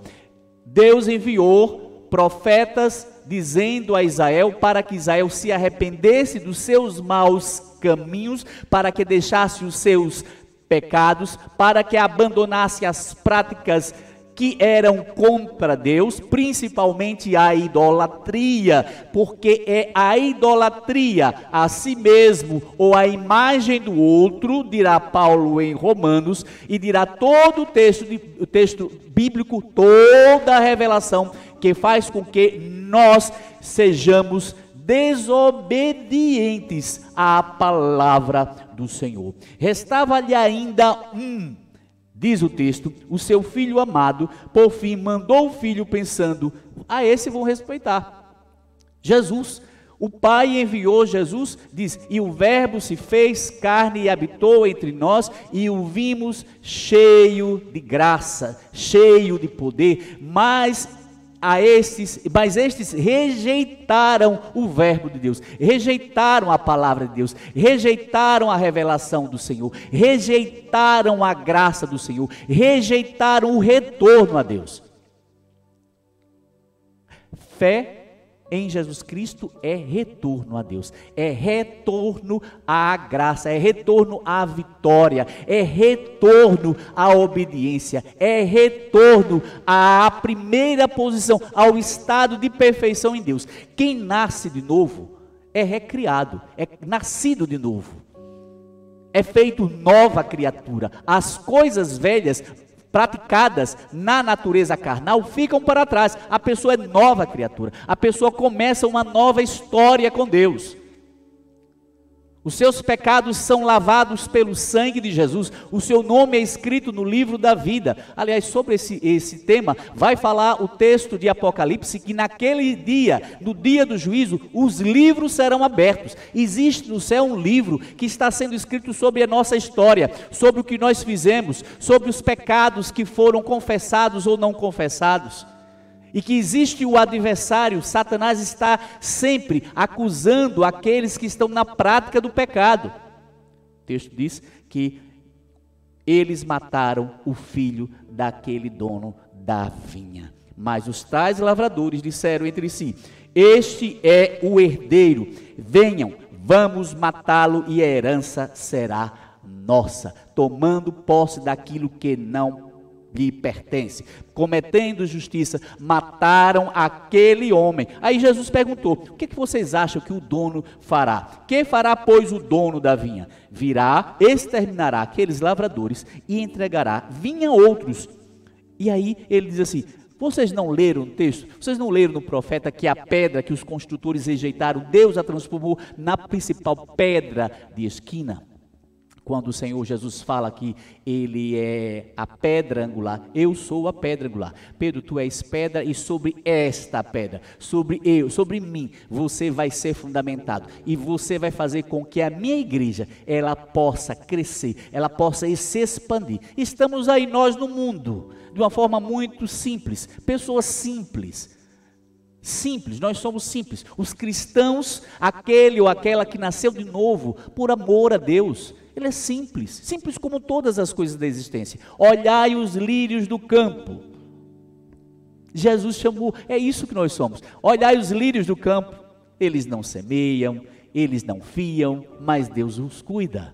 Deus enviou profetas dizendo a Israel para que Israel se arrependesse dos seus maus caminhos, para que deixasse os seus pecados, para que abandonasse as práticas que eram contra Deus, principalmente a idolatria, porque é a idolatria a si mesmo ou a imagem do outro, dirá Paulo em Romanos, e dirá todo o texto bíblico, toda a revelação, que faz com que nós sejamos desobedientes à palavra do Senhor. Restava-lhe ainda diz o texto, o seu filho amado, por fim mandou o filho pensando, a esse vão respeitar. Jesus, o Pai enviou Jesus, diz, e o Verbo se fez carne e habitou entre nós, e o vimos cheio de graça, cheio de poder, mas estes rejeitaram o verbo de Deus, rejeitaram a palavra de Deus, rejeitaram a revelação do Senhor, rejeitaram a graça do Senhor, rejeitaram o retorno a Deus. Fé em Jesus Cristo é retorno a Deus, é retorno à graça, é retorno à vitória, é retorno à obediência, é retorno à primeira posição, ao estado de perfeição em Deus. Quem nasce de novo é recriado, é nascido de novo, é feito nova criatura. As coisas velhas praticadas na natureza carnal ficam para trás, a pessoa é nova criatura, a pessoa começa uma nova história com Deus. Os seus pecados são lavados pelo sangue de Jesus, o seu nome é escrito no livro da vida. Aliás, sobre esse tema, vai falar o texto de Apocalipse, que naquele dia, no dia do juízo, os livros serão abertos. Existe no céu um livro que está sendo escrito sobre a nossa história, sobre o que nós fizemos, sobre os pecados que foram confessados ou não confessados. E que existe o adversário, Satanás está sempre acusando aqueles que estão na prática do pecado. O texto diz que eles mataram o filho daquele dono da vinha. Mas os tais lavradores disseram entre si, este é o herdeiro, venham, vamos matá-lo e a herança será nossa, tomando posse daquilo que não lhe pertence, cometendo justiça, mataram aquele homem. Aí Jesus perguntou, o que vocês acham que o dono fará? Que fará, pois, o dono da vinha? Virá, exterminará aqueles lavradores e entregará vinha a outros. E aí ele diz assim, vocês não leram o texto? Vocês não leram no profeta que a pedra que os construtores rejeitaram, Deus a transformou na principal pedra de esquina? Quando o Senhor Jesus fala que Ele é a pedra angular, eu sou a pedra angular. Pedro, tu és pedra e sobre esta pedra, sobre mim, você vai ser fundamentado. E você vai fazer com que a minha igreja, ela possa crescer, ela possa se expandir. Estamos aí nós no mundo, de uma forma muito simples, pessoas simples. Simples, nós somos simples. Os cristãos, aquele ou aquela que nasceu de novo, por amor a Deus, ele é simples, simples como todas as coisas da existência. Olhai os lírios do campo. Jesus chamou, é isso que nós somos. Olhai os lírios do campo, eles não semeiam, eles não fiam, mas Deus os cuida.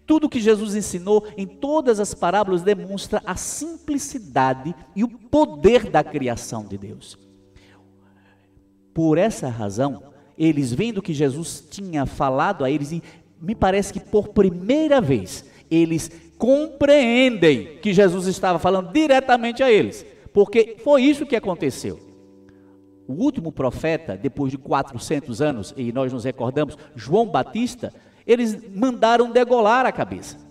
Tudo que Jesus ensinou em todas as parábolas demonstra a simplicidade e o poder da criação de Deus. Por essa razão, eles vendo que Jesus tinha falado a eles, e me parece que por primeira vez, eles compreendem que Jesus estava falando diretamente a eles, porque foi isso que aconteceu. O último profeta, depois de 400 anos, e nós nos recordamos, João Batista, eles mandaram degolar a cabeça,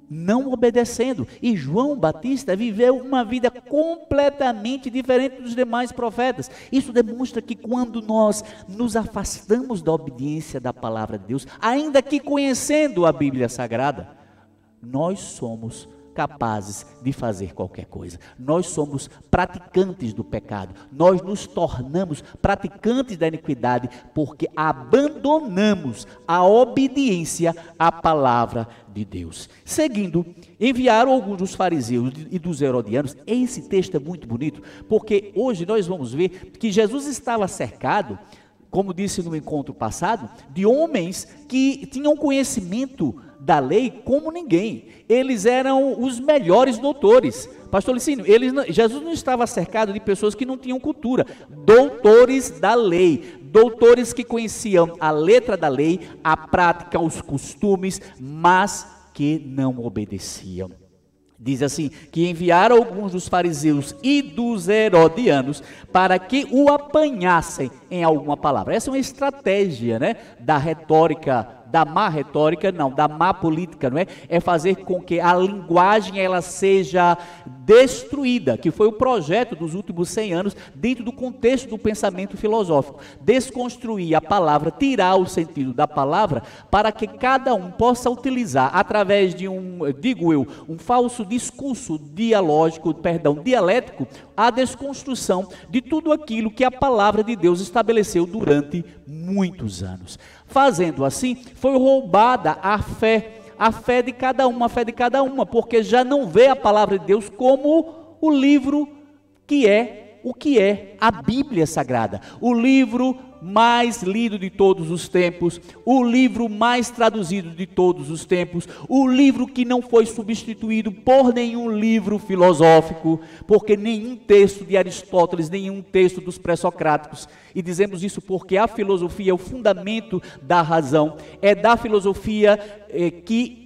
não obedecendo, e João Batista viveu uma vida completamente diferente dos demais profetas. Isso demonstra que quando nós nos afastamos da obediência da palavra de Deus, ainda que conhecendo a Bíblia Sagrada, nós somos capazes de fazer qualquer coisa. Nós somos praticantes do pecado. Nós nos tornamos praticantes da iniquidade porque abandonamos a obediência à palavra de Deus. Seguindo, enviaram alguns dos fariseus e dos herodianos. Esse texto é muito bonito, porque hoje nós vamos ver que Jesus estava cercado, como disse no encontro passado, de homens que tinham conhecimento da lei como ninguém. Eles eram os melhores doutores. Pastor Licínio, Jesus não estava cercado de pessoas que não tinham cultura, doutores da lei, doutores que conheciam a letra da lei, a prática, os costumes, mas que não obedeciam. Diz assim, que enviaram alguns dos fariseus e dos herodianos para que o apanhassem em alguma palavra. Essa é uma estratégia, né, da retórica, da má política, não é? É fazer com que a linguagem ela seja destruída, que foi o projeto dos últimos 100 anos, dentro do contexto do pensamento filosófico. Desconstruir a palavra, tirar o sentido da palavra, para que cada um possa utilizar, através de um falso discurso dialético, a desconstrução de tudo aquilo que a palavra de Deus estabeleceu durante muitos anos. Fazendo assim, foi roubada a fé de cada uma, porque já não vê a palavra de Deus como o livro que é a Bíblia Sagrada, o livro mais lido de todos os tempos, o livro mais traduzido de todos os tempos, o livro que não foi substituído por nenhum livro filosófico, porque nenhum texto de Aristóteles, nenhum texto dos pré-socráticos, e dizemos isso porque a filosofia é o fundamento da razão, é da filosofia que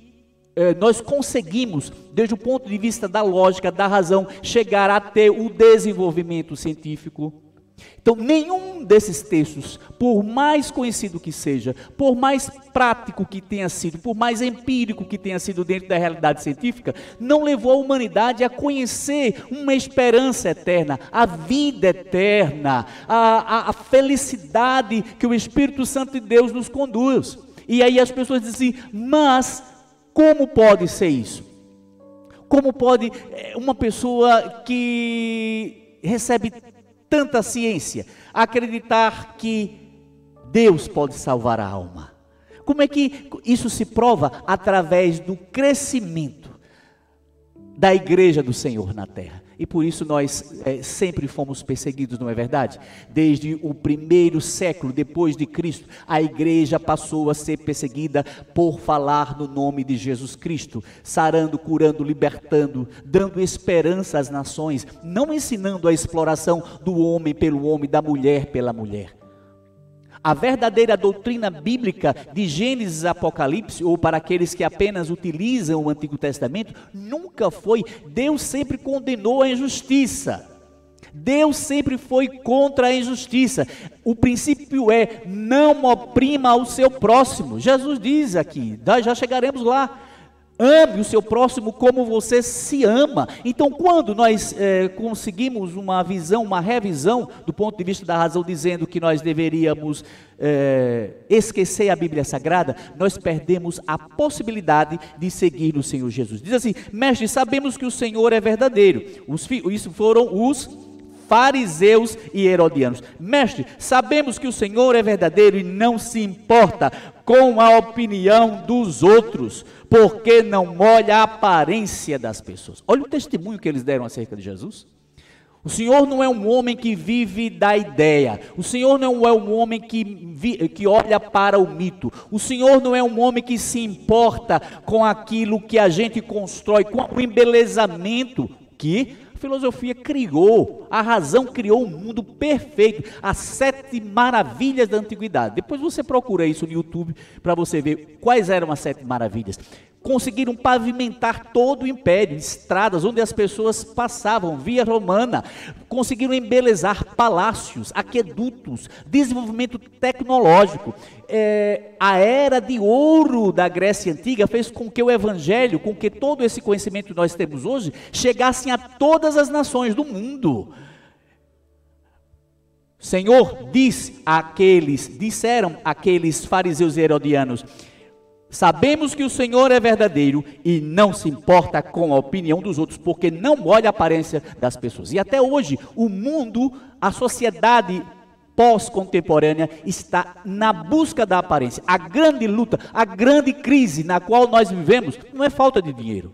nós conseguimos, desde o ponto de vista da lógica, da razão, chegar a ter o desenvolvimento científico. Então, nenhum desses textos, por mais conhecido que seja, por mais prático que tenha sido, por mais empírico que tenha sido dentro da realidade científica, não levou a humanidade a conhecer uma esperança eterna, a vida eterna, a felicidade que o Espírito Santo de Deus nos conduz. E aí as pessoas dizem assim, mas como pode ser isso? Como pode uma pessoa que recebe tanta ciência acreditar que Deus pode salvar a alma? Como é que isso se prova? Através do crescimento da igreja do Senhor na terra. E por isso nós sempre fomos perseguidos, não é verdade? Desde o primeiro século depois de Cristo, a igreja passou a ser perseguida por falar no nome de Jesus Cristo, sarando, curando, libertando, dando esperança às nações, não ensinando a exploração do homem pelo homem, da mulher pela mulher. A verdadeira doutrina bíblica de Gênesis e Apocalipse, ou para aqueles que apenas utilizam o Antigo Testamento, nunca foi. Deus sempre condenou a injustiça. Deus sempre foi contra a injustiça. O princípio é, não oprima o seu próximo. Jesus diz aqui, nós já chegaremos lá. Ame o seu próximo como você se ama. Então, quando nós conseguimos uma visão, uma revisão do ponto de vista da razão, dizendo que nós deveríamos esquecer a Bíblia Sagrada, nós perdemos a possibilidade de seguir no Senhor Jesus. Diz assim, mestre, sabemos que o Senhor é verdadeiro. Isso foram os fariseus e herodianos. Mestre, sabemos que o Senhor é verdadeiro e não se importa com a opinião dos outros, porque não molha a aparência das pessoas. Olha o testemunho que eles deram acerca de Jesus. O Senhor não é um homem que vive da ideia. O Senhor não é um homem que olha para o mito. O Senhor não é um homem que se importa com aquilo que a gente constrói, com o embelezamento que a filosofia criou, a razão criou um mundo perfeito, as 7 maravilhas da antiguidade. Depois você procura isso no YouTube para você ver quais eram as 7 maravilhas. Conseguiram pavimentar todo o império, estradas onde as pessoas passavam, via romana. Conseguiram embelezar palácios, aquedutos, desenvolvimento tecnológico. A era de ouro da Grécia Antiga fez com que o Evangelho, com que todo esse conhecimento que nós temos hoje, chegassem a todas as nações do mundo. O Senhor disseram aqueles fariseus e herodianos, Sabemos que o Senhor é verdadeiro e não se importa com a opinião dos outros, porque não olha a aparência das pessoas. E até hoje, o mundo, a sociedade pós-contemporânea está na busca da aparência. A grande luta, a grande crise na qual nós vivemos não é falta de dinheiro,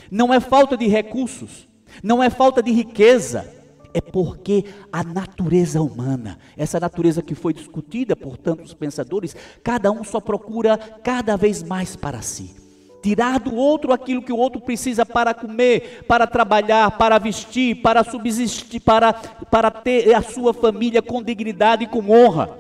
não é falta de recursos, não é falta de riqueza. É porque a natureza humana, essa natureza que foi discutida por tantos pensadores, cada um só procura cada vez mais para si. Tirar do outro aquilo que o outro precisa para comer, para trabalhar, para vestir, para subsistir, para ter a sua família com dignidade e com honra.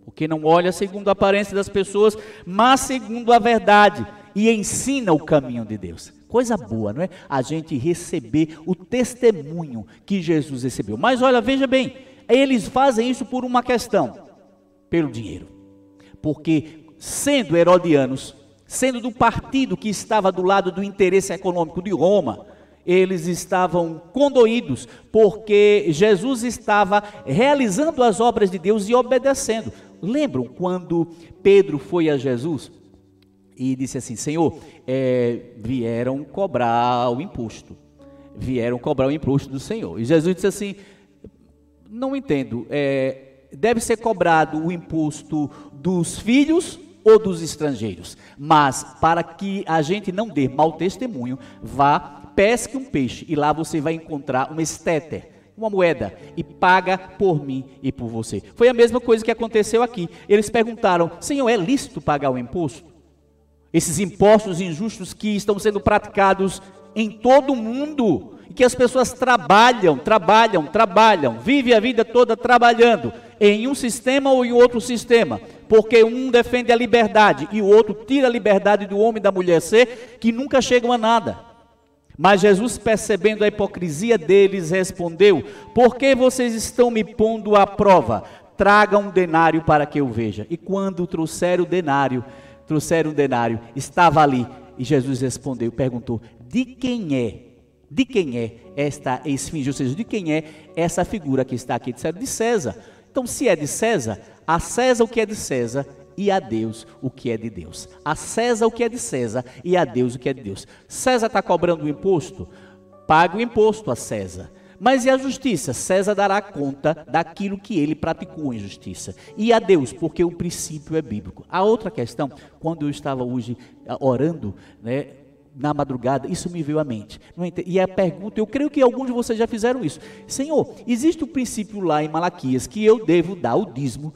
Porque não olha segundo a aparência das pessoas, mas segundo a verdade, e ensina o caminho de Deus. Coisa boa, não é? A gente receber o testemunho que Jesus recebeu. Mas olha, veja bem, eles fazem isso por uma questão, pelo dinheiro. Porque sendo herodianos, sendo do partido que estava do lado do interesse econômico de Roma, eles estavam condoídos, porque Jesus estava realizando as obras de Deus e obedecendo. Lembram quando Pedro foi a Jesus e disse assim: Senhor, vieram cobrar o imposto. Vieram cobrar o imposto do Senhor. E Jesus disse assim: não entendo, deve ser cobrado o imposto dos filhos ou dos estrangeiros? Mas para que a gente não dê mau testemunho, vá, pesque um peixe e lá você vai encontrar um estéter, uma moeda, e paga por mim e por você. Foi a mesma coisa que aconteceu aqui. Eles perguntaram: Senhor, é lícito pagar o imposto? Esses impostos injustos que estão sendo praticados em todo o mundo, e que as pessoas trabalham, vivem a vida toda trabalhando, em um sistema ou em outro sistema, porque um defende a liberdade e o outro tira a liberdade do homem e da mulher ser, que nunca chegam a nada. Mas Jesus, percebendo a hipocrisia deles, respondeu: por que vocês estão me pondo à prova? Traga um denário para que eu veja. E quando trouxeram o denário, estava ali, e Jesus respondeu, perguntou: de quem é esta esfinge? Ou seja, de quem é essa figura que está aqui? Disseram: de César. Então, se é de César, a César o que é de César, e a Deus o que é de Deus. A César o que é de César, e a Deus o que é de Deus. César está cobrando o imposto? Paga o imposto a César. Mas e a justiça? César dará conta daquilo que ele praticou em justiça. E a Deus, porque o princípio é bíblico. A outra questão, quando eu estava hoje orando, né, na madrugada, isso me veio à mente. E a pergunta, eu creio que alguns de vocês já fizeram isso: Senhor, existe o princípio lá em Malaquias que eu devo dar o dízimo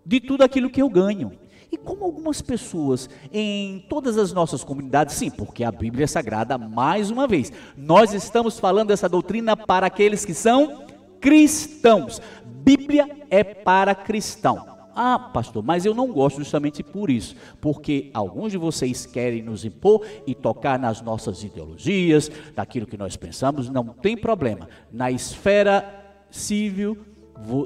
de tudo aquilo que eu ganho. E como algumas pessoas em todas as nossas comunidades, sim, porque a Bíblia é sagrada, mais uma vez, nós estamos falando dessa doutrina para aqueles que são cristãos. Bíblia é para cristão. Ah, pastor, mas eu não gosto justamente por isso, porque alguns de vocês querem nos impor e tocar nas nossas ideologias, daquilo que nós pensamos. Não tem problema. Na esfera civil,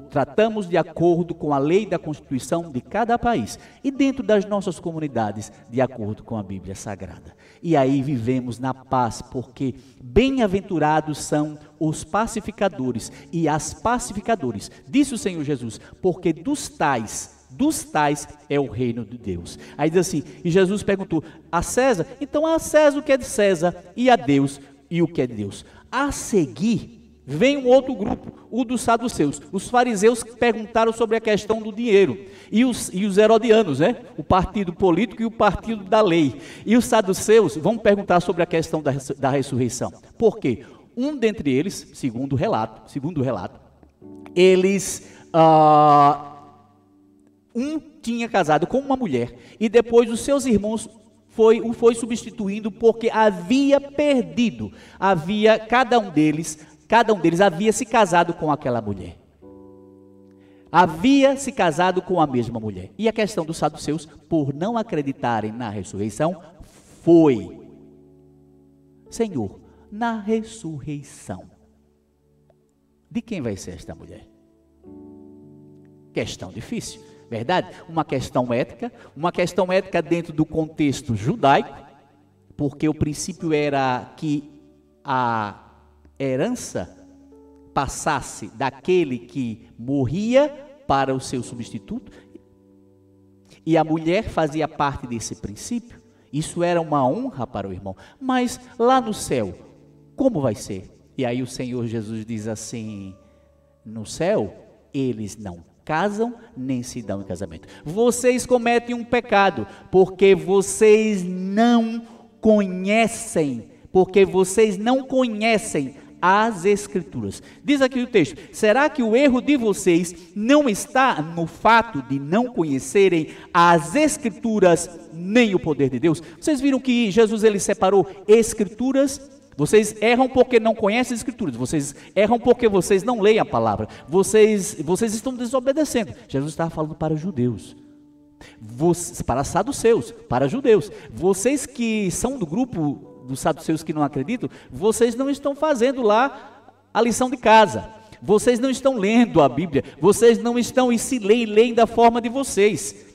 tratamos de acordo com a lei da Constituição de cada país e dentro das nossas comunidades, de acordo com a Bíblia Sagrada. E aí vivemos na paz, porque bem-aventurados são os pacificadores e as pacificadoras, disse o Senhor Jesus, porque dos tais é o reino de Deus. Aí diz assim, e Jesus perguntou: a César? Então a César o que é de César, e a Deus e o que é de Deus. A seguir vem um outro grupo, o dos saduceus. Os fariseus perguntaram sobre a questão do dinheiro. E os herodianos, né? O partido político e o partido da lei. E os saduceus vão perguntar sobre a questão da ressurreição. Por quê? Um dentre eles, segundo o relato, eles, um tinha casado com uma mulher e depois os seus irmãos o foi substituindo, porque havia perdido, cada um deles havia se casado com aquela mulher. Havia se casado com a mesma mulher. E a questão dos saduceus, por não acreditarem na ressurreição, foi: Senhor, na ressurreição, de quem vai ser esta mulher? Questão difícil, verdade? Uma questão ética dentro do contexto judaico, porque o princípio era que a herança passasse daquele que morria para o seu substituto. E a mulher fazia parte desse princípio. Isso era uma honra para o irmão. Mas lá no céu, como vai ser? E aí o Senhor Jesus diz assim: no céu, eles não casam nem se dão em casamento. Vocês cometem um pecado, porque vocês não conhecem as Escrituras. Diz aqui o texto: será que o erro de vocês não está no fato de não conhecerem as Escrituras nem o poder de Deus? Vocês viram que Jesus ele separou Escrituras? Vocês erram porque não conhecem as Escrituras, vocês erram porque vocês não leem a palavra, vocês estão desobedecendo. Jesus estava falando para os judeus, para saduceus, para judeus. Vocês que são do grupo dos saduceus que não acreditam, vocês não estão fazendo lá a lição de casa, vocês não estão lendo a Bíblia, vocês não estão e se leem da forma de vocês.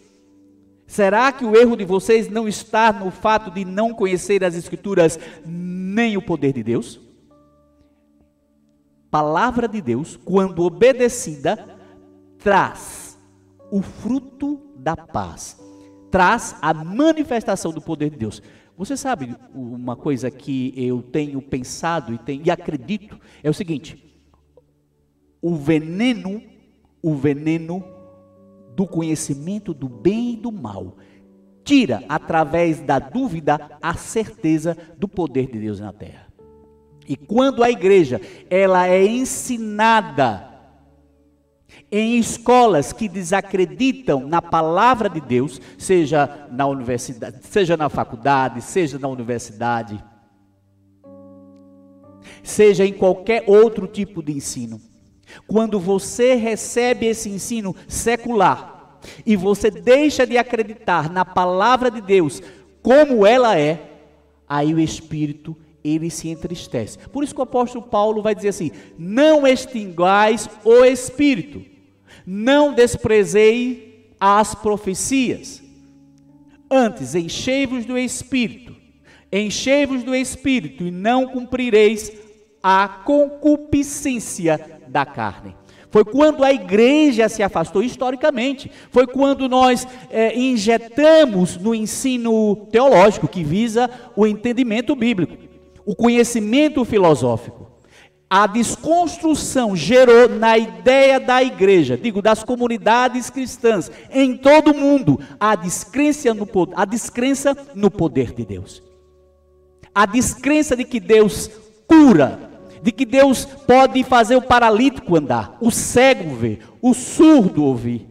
Será que o erro de vocês não está no fato de não conhecer as Escrituras nem o poder de Deus? Palavra de Deus, quando obedecida, traz o fruto da paz, traz a manifestação do poder de Deus. Você sabe uma coisa que eu tenho pensado e acredito, é o seguinte: o veneno do conhecimento do bem e do mal tira, através da dúvida, a certeza do poder de Deus na terra. E quando a igreja ela é ensinada em escolas que desacreditam na palavra de Deus, seja na universidade, seja na faculdade, seja na universidade, seja em qualquer outro tipo de ensino, quando você recebe esse ensino secular e você deixa de acreditar na palavra de Deus como ela é, aí o Espírito ele se entristece. Por isso que o apóstolo Paulo vai dizer assim: não extingais o Espírito, não desprezei as profecias, antes enchei-vos do Espírito, e não cumprireis a concupiscência da carne. Foi quando a igreja se afastou historicamente, foi quando nós injetamos no ensino teológico que visa o entendimento bíblico, o conhecimento filosófico. A desconstrução gerou na ideia da igreja, das comunidades cristãs em todo o mundo, a descrença no poder de Deus. A descrença de que Deus cura, de que Deus pode fazer o paralítico andar, o cego ver, o surdo ouvir,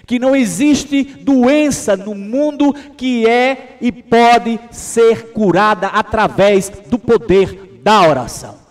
que não existe doença no mundo que é e pode ser curada através do poder da oração.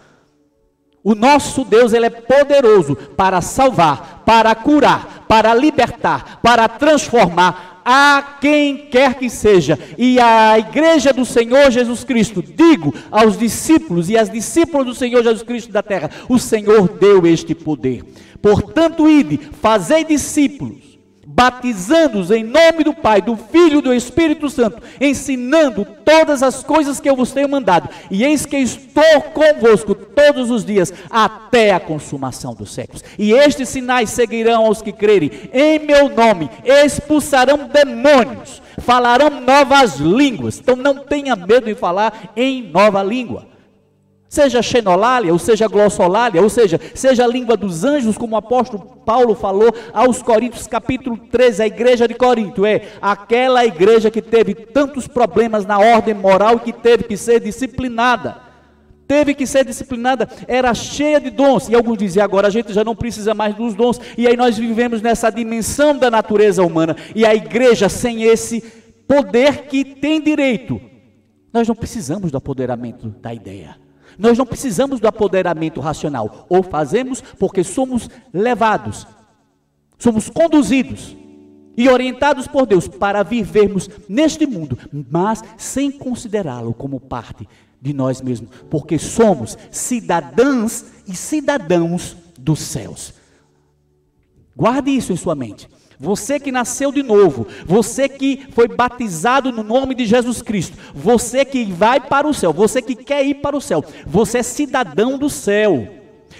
O nosso Deus, ele é poderoso para salvar, para curar, para libertar, para transformar a quem quer que seja. E a igreja do Senhor Jesus Cristo, digo aos discípulos e às discípulas do Senhor Jesus Cristo da terra, o Senhor deu este poder. Portanto, ide, fazei discípulos, batizando-os em nome do Pai, do Filho e do Espírito Santo, ensinando todas as coisas que eu vos tenho mandado, e eis que estou convosco todos os dias, até a consumação dos séculos. E estes sinais seguirão aos que crerem, em meu nome expulsarão demônios, falarão novas línguas. Então não tenha medo de falar em nova língua, seja xenolália, ou seja glossolalia, ou seja a língua dos anjos, como o apóstolo Paulo falou aos Coríntios, capítulo 13, a igreja de Corinto, é aquela igreja que teve tantos problemas na ordem moral e que teve que ser disciplinada, era cheia de dons, e alguns diziam, agora a gente já não precisa mais dos dons, e aí nós vivemos nessa dimensão da natureza humana, e a igreja sem esse poder que tem direito, nós não precisamos do apoderamento da ideia, nós não precisamos do apoderamento racional, ou fazemos porque somos levados, somos conduzidos e orientados por Deus para vivermos neste mundo, mas sem considerá-lo como parte de nós mesmos, porque somos cidadãs e cidadãos dos céus. Guarde isso em sua mente. Você que nasceu de novo, você que foi batizado no nome de Jesus Cristo, você que vai para o céu, você que quer ir para o céu, você é cidadão do céu,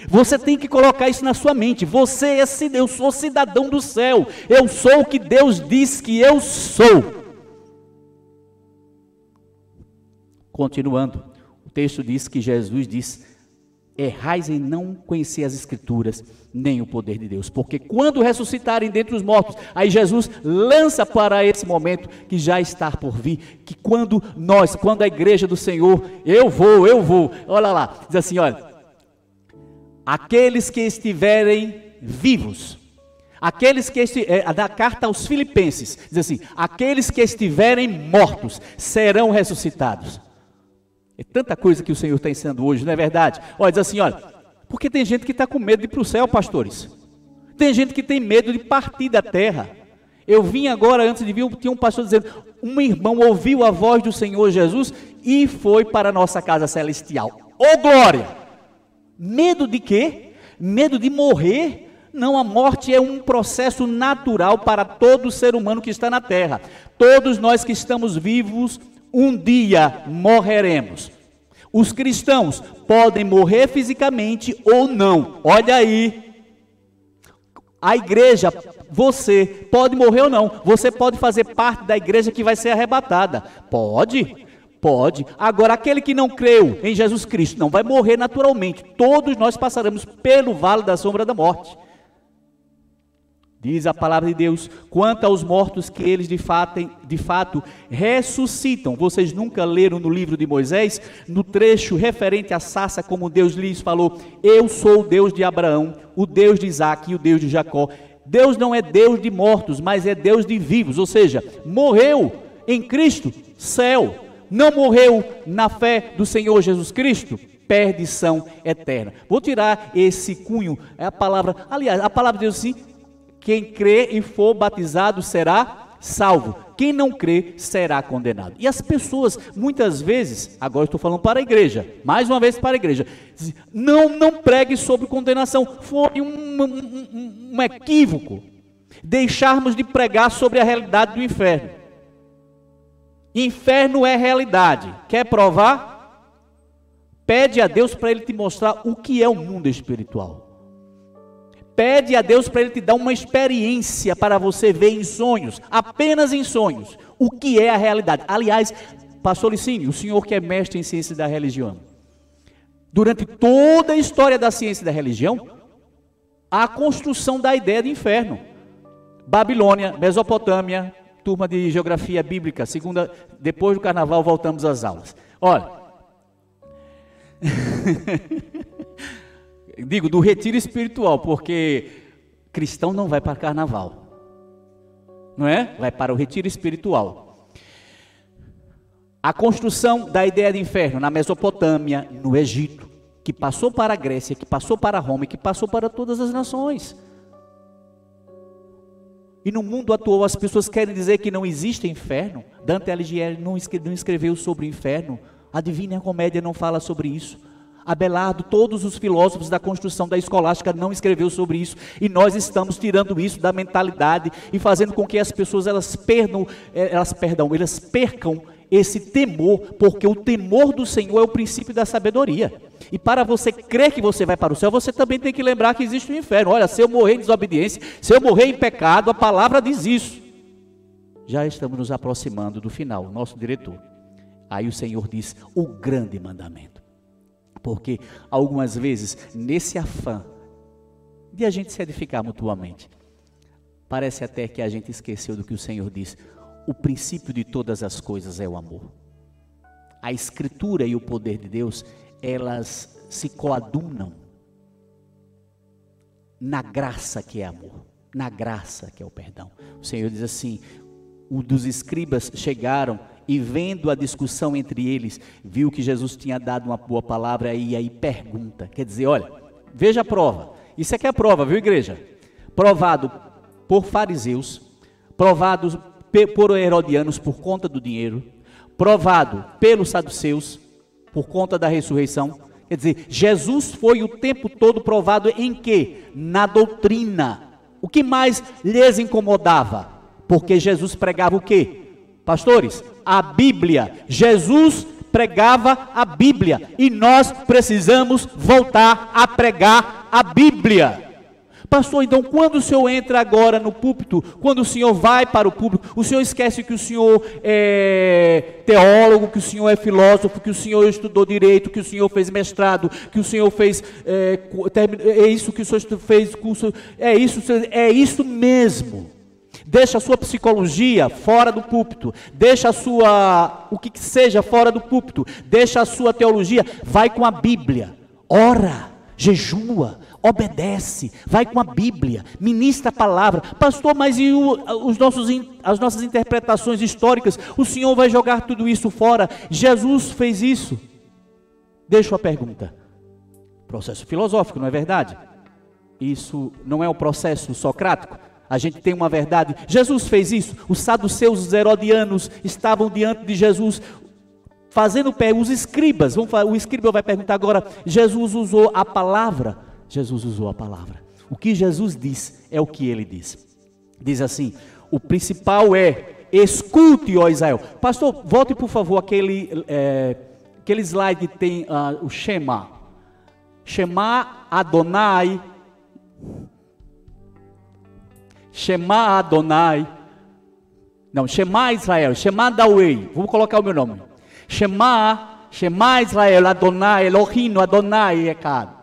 Você tem que colocar isso na sua mente. Eu sou cidadão do céu. Eu sou o que Deus diz que eu sou. Continuando, o texto diz que Jesus diz: errais em não conhecer as Escrituras, nem o poder de Deus. Porque quando ressuscitarem dentre os mortos, aí Jesus lança para esse momento que já está por vir, que quando a igreja do Senhor, eu vou, olha lá, diz assim, olha, aqueles que estiverem vivos, da carta aos Filipenses, diz assim, aqueles que estiverem mortos serão ressuscitados. É tanta coisa que o Senhor está ensinando hoje, não é verdade? Olha, diz assim, olha, porque tem gente que está com medo de ir para o céu, pastores. Tem gente que tem medo de partir da terra. Eu vim agora, antes de vir, tinha um pastor dizendo, um irmão ouviu a voz do Senhor Jesus e foi para a nossa casa celestial. Ô glória! Medo de quê? Medo de morrer? Não, a morte é um processo natural para todo ser humano que está na terra. Todos nós que estamos vivos, um dia morreremos. Os cristãos podem morrer fisicamente ou não. Olha aí. A igreja, você pode morrer ou não. Você pode fazer parte da igreja que vai ser arrebatada. Pode. Agora, aquele que não creu em Jesus Cristo não vai morrer naturalmente. Todos nós passaremos pelo vale da sombra da morte. Diz a palavra de Deus, quanto aos mortos que eles de fato ressuscitam. Vocês nunca leram no livro de Moisés, no trecho referente à sarça, como Deus lhes falou, eu sou o Deus de Abraão, o Deus de Isaque e o Deus de Jacó. Deus não é Deus de mortos, mas é Deus de vivos, ou seja, morreu em Cristo, céu. Não morreu na fé do Senhor Jesus Cristo, perdição eterna. Vou tirar esse cunho, a palavra de Deus assim, quem crê e for batizado será salvo. Quem não crê será condenado. E as pessoas, muitas vezes, agora estou falando para a igreja, mais uma vez para a igreja, não pregue sobre condenação. Foi um equívoco deixarmos de pregar sobre a realidade do inferno. Inferno é realidade. Quer provar? Pede a Deus para Ele te mostrar o que é o mundo espiritual. Pede a Deus para Ele te dar uma experiência para você ver em sonhos, apenas em sonhos, o que é a realidade. Aliás, pastor Licínio, o senhor que é mestre em ciência da religião, durante toda a história da ciência da religião, a construção da ideia de inferno. Babilônia, Mesopotâmia, turma de geografia bíblica, depois do carnaval voltamos às aulas. Olha, digo do retiro espiritual, porque cristão não vai para carnaval, não é? Vai para o retiro espiritual. A construção da ideia de inferno na Mesopotâmia, no Egito, que passou para a Grécia, que passou para Roma e que passou para todas as nações. E no mundo atual as pessoas querem dizer que não existe inferno. Dante Alighieri não escreveu sobre o inferno. A Divina Comédia não fala sobre isso. Abelardo, todos os filósofos da construção da escolástica não escreveu sobre isso. E nós estamos tirando isso da mentalidade e fazendo com que as pessoas elas percam esse temor, porque o temor do Senhor é o princípio da sabedoria. E para você crer que você vai para o céu, você também tem que lembrar que existe o inferno. Olha, se eu morrer em desobediência, se eu morrer em pecado, a palavra diz isso. Já estamos nos aproximando do final, nosso diretor. Aí o Senhor diz o grande mandamento. Porque algumas vezes, nesse afã de a gente se edificar mutuamente, parece até que a gente esqueceu do que o Senhor diz. O princípio de todas as coisas é o amor. A Escritura e o poder de Deus, elas se coadunam na graça que é amor, na graça que é o perdão. O Senhor diz assim, dos escribas chegaram e vendo a discussão entre eles, viu que Jesus tinha dado uma boa palavra e aí pergunta, quer dizer, olha, veja a prova, isso aqui é a prova, viu igreja? Provado por fariseus, provado por herodianos por conta do dinheiro, provado pelos saduceus por conta da ressurreição. Quer dizer, Jesus foi o tempo todo provado em quê? Na doutrina. O que mais lhes incomodava? Porque Jesus pregava o quê? Pastores, a Bíblia. Jesus pregava a Bíblia e nós precisamos voltar a pregar a Bíblia. Pastor, então quando o senhor entra agora no púlpito, quando o senhor vai para o púlpito, o senhor esquece que o senhor é teólogo, que o senhor é filósofo, que o senhor estudou direito, que o senhor fez mestrado, que o senhor fez, é isso que o senhor fez curso, é isso mesmo. Deixa a sua psicologia fora do púlpito, deixa o que seja fora do púlpito, deixa a sua teologia, vai com a Bíblia, ora, jejua, obedece, vai com a Bíblia, ministra a palavra. Pastor, mas e as nossas interpretações históricas? O senhor vai jogar tudo isso fora? Jesus fez isso. Deixo a pergunta. Processo filosófico, não é verdade? Isso não é o processo socrático? A gente tem uma verdade. Jesus fez isso. Os saduceus, os herodianos estavam diante de Jesus fazendo os escribas. O escriba vai perguntar agora, Jesus usou a palavra? Jesus usou a palavra. O que Jesus diz é o que ele diz. Diz assim, o principal é, escute, ó Israel. Pastor, volte por favor aquele slide que tem o Shema. Shema Adonai. Shema Adonai. Não, Shema Israel. Shema Dawei. Vou colocar o meu nome. Shema Israel Adonai Elohim Adonai Echad.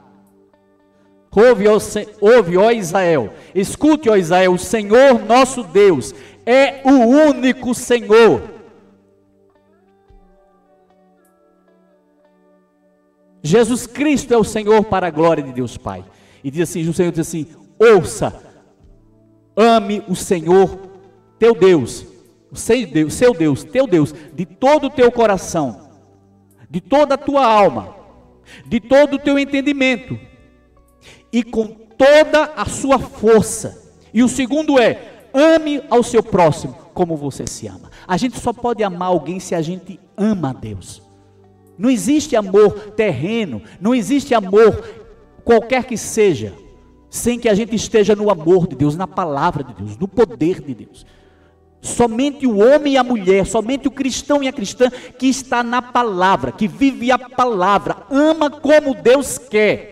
Ouve, ó Israel, escute, ó Israel, o Senhor nosso Deus é o único Senhor. Jesus Cristo é o Senhor para a glória de Deus Pai. E diz assim, o Senhor diz assim, ouça, ame o Senhor teu Deus, seu Deus, teu Deus, de todo o teu coração, de toda a tua alma, de todo o teu entendimento, e com toda a sua força. E o segundo é, ame ao seu próximo como você se ama. A gente só pode amar alguém se a gente ama a Deus. Não existe amor terreno, não existe amor qualquer que seja, sem que a gente esteja no amor de Deus, na palavra de Deus, no poder de Deus. Somente o homem e a mulher, somente o cristão e a cristã que está na palavra, que vive a palavra, ama como Deus quer.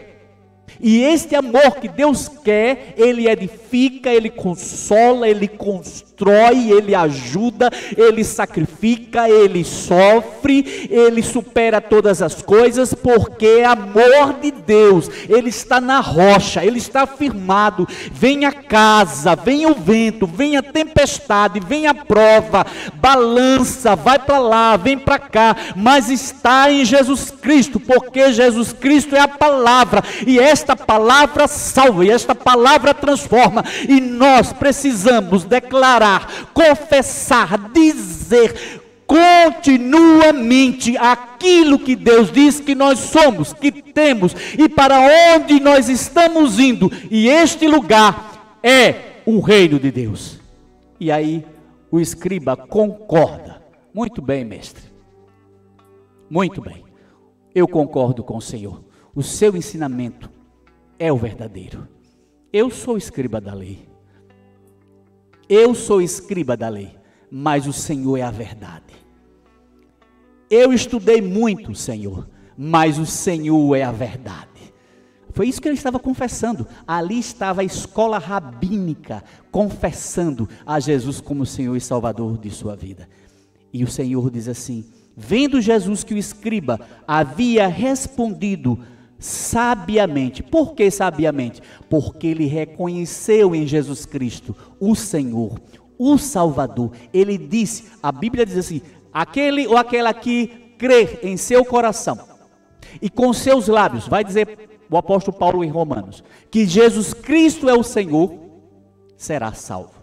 E este amor que Deus quer, Ele edifica, Ele consola, Ele constrói, Ele ajuda, Ele sacrifica, Ele sofre, Ele supera todas as coisas, porque é amor de Deus, Ele está na rocha, Ele está firmado. Vem a casa, vem o vento, vem a tempestade, vem a prova, balança, vai para lá, vem para cá, mas está em Jesus Cristo, porque Jesus Cristo é a palavra, e esta palavra salva, e esta palavra transforma, e nós precisamos declarar, confessar, dizer continuamente aquilo que Deus diz que nós somos, que temos, e para onde nós estamos indo, e este lugar é o reino de Deus. E aí o escriba concorda, muito bem, mestre, muito bem, eu concordo com o Senhor, o seu ensinamento é o verdadeiro. Eu sou escriba da lei. Eu sou escriba da lei, mas o Senhor é a verdade. Eu estudei muito, Senhor, mas o Senhor é a verdade. Foi isso que ele estava confessando. Ali estava a escola rabínica confessando a Jesus como Senhor e Salvador de sua vida. E o Senhor diz assim, vendo Jesus que o escriba havia respondido sabiamente. Por que sabiamente? Porque ele reconheceu em Jesus Cristo o Senhor, o Salvador. Ele disse, a Bíblia diz assim, aquele ou aquela que crer em seu coração e com seus lábios, vai dizer o apóstolo Paulo em Romanos, que Jesus Cristo é o Senhor, será salvo.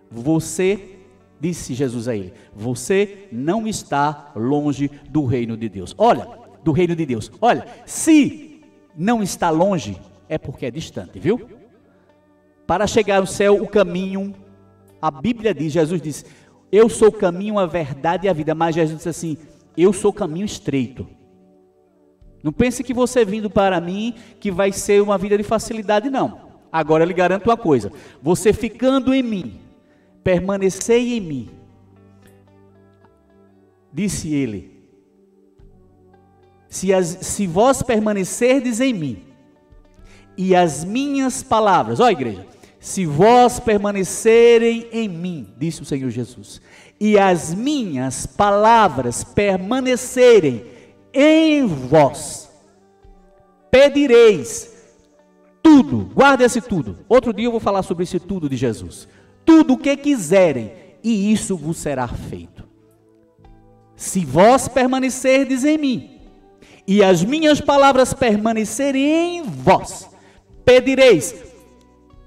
Você, disse Jesus a ele, você não está longe do reino de Deus. Olha, do reino de Deus. Olha, se não está longe, é porque é distante, viu? Para chegar ao céu, o caminho, a Bíblia diz, Jesus disse, eu sou o caminho, a verdade e a vida, mas Jesus disse assim, eu sou o caminho estreito. Não pense que você vindo para mim, que vai ser uma vida de facilidade, não. Agora eu lhe garanto uma coisa, você ficando em mim, permanecei em mim, disse ele, se vós permanecerdes em mim, e as minhas palavras, ó igreja, se vós permanecerem em mim, disse o Senhor Jesus, e as minhas palavras permanecerem em vós, pedireis tudo, guarda esse tudo, outro dia eu vou falar sobre esse tudo de Jesus, tudo o que quiserem, e isso vos será feito. Se vós permanecerdes em mim, e as minhas palavras permanecerem em vós, pedireis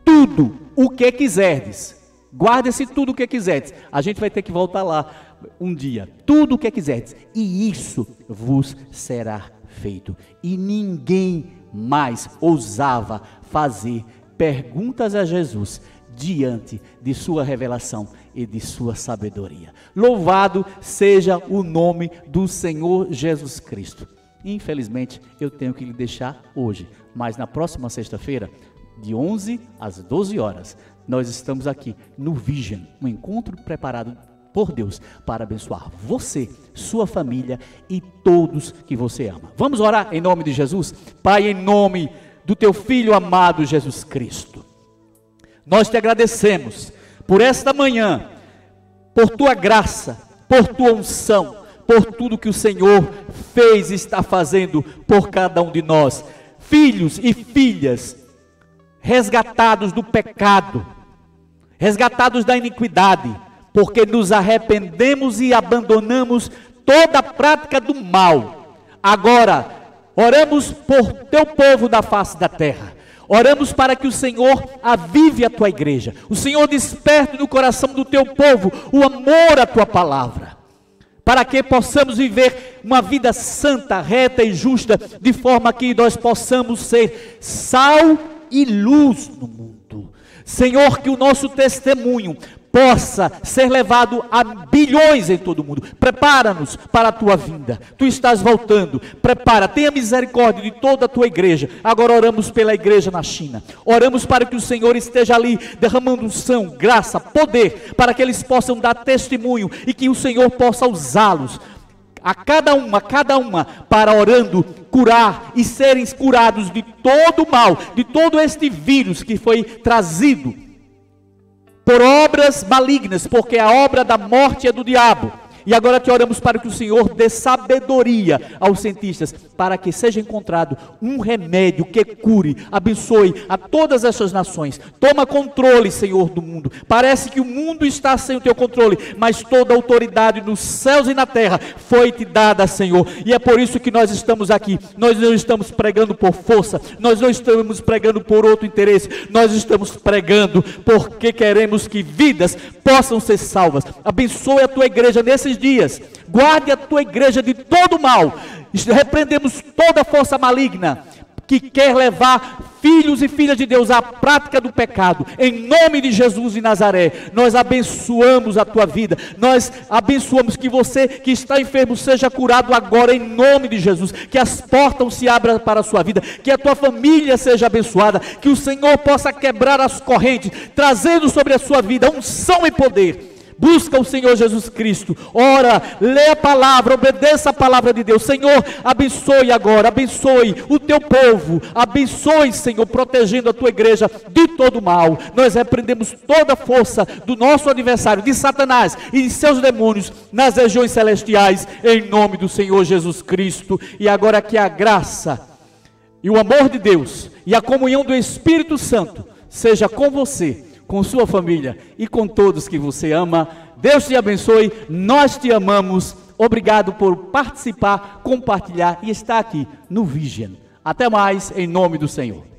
tudo o que quiserdes. Guarda-se tudo o que quiserdes. A gente vai ter que voltar lá um dia. Tudo o que quiserdes. E isso vos será feito. E ninguém mais ousava fazer perguntas a Jesus diante de sua revelação e de sua sabedoria. Louvado seja o nome do Senhor Jesus Cristo. Infelizmente, eu tenho que lhe deixar hoje, mas na próxima sexta-feira, de 11 às 12 horas, nós estamos aqui no Vision, um encontro preparado por Deus para abençoar você, sua família e todos que você ama. Vamos orar em nome de Jesus? Pai, em nome do teu Filho amado Jesus Cristo, nós te agradecemos por esta manhã, por tua graça, por tua unção, por tudo que o Senhor fez e está fazendo por cada um de nós, filhos e filhas, resgatados do pecado, resgatados da iniquidade, porque nos arrependemos e abandonamos toda a prática do mal. Agora, oramos por teu povo da face da terra, oramos para que o Senhor avive a tua igreja, o Senhor desperte no coração do teu povo o amor à tua palavra, para que possamos viver uma vida santa, reta e justa, de forma que nós possamos ser sal e luz no mundo. Senhor, que o nosso testemunho possa ser levado a bilhões em todo o mundo. Prepara-nos para a tua vinda. Tu estás voltando. Prepara, tenha misericórdia de toda a tua igreja. Agora oramos pela igreja na China. Oramos para que o Senhor esteja ali derramando unção, graça, poder, para que eles possam dar testemunho e que o Senhor possa usá-los, a cada uma, para orando, curar e serem curados de todo o mal, de todo este vírus que foi trazido por obras malignas, porque a obra da morte é do diabo. E agora te oramos para que o Senhor dê sabedoria aos cientistas, para que seja encontrado um remédio que cure, abençoe a todas essas nações. Toma controle, Senhor, do mundo. Parece que o mundo está sem o teu controle, mas toda a autoridade nos céus e na terra foi te dada, Senhor. E é por isso que nós estamos aqui. Nós não estamos pregando por força, nós não estamos pregando por outro interesse, nós estamos pregando porque queremos que vidas possam ser salvas. Abençoe a tua igreja nesses dias, guarde a tua igreja de todo mal. Repreendemos toda força maligna que quer levar filhos e filhas de Deus à prática do pecado. Em nome de Jesus de Nazaré, nós abençoamos a tua vida, nós abençoamos que você que está enfermo seja curado agora em nome de Jesus, que as portas se abram para a sua vida, que a tua família seja abençoada, que o Senhor possa quebrar as correntes, trazendo sobre a sua vida unção e poder. Busca o Senhor Jesus Cristo, ora, lê a palavra, obedeça a palavra de Deus. Senhor, abençoe agora, abençoe o teu povo, abençoe, Senhor, protegendo a tua igreja de todo mal. Nós repreendemos toda a força do nosso adversário, de Satanás e de seus demônios nas regiões celestiais, em nome do Senhor Jesus Cristo. E agora que a graça e o amor de Deus e a comunhão do Espírito Santo seja com você, com sua família e com todos que você ama. Deus te abençoe, nós te amamos. Obrigado por participar, compartilhar e estar aqui no Vision. Até mais, em nome do Senhor.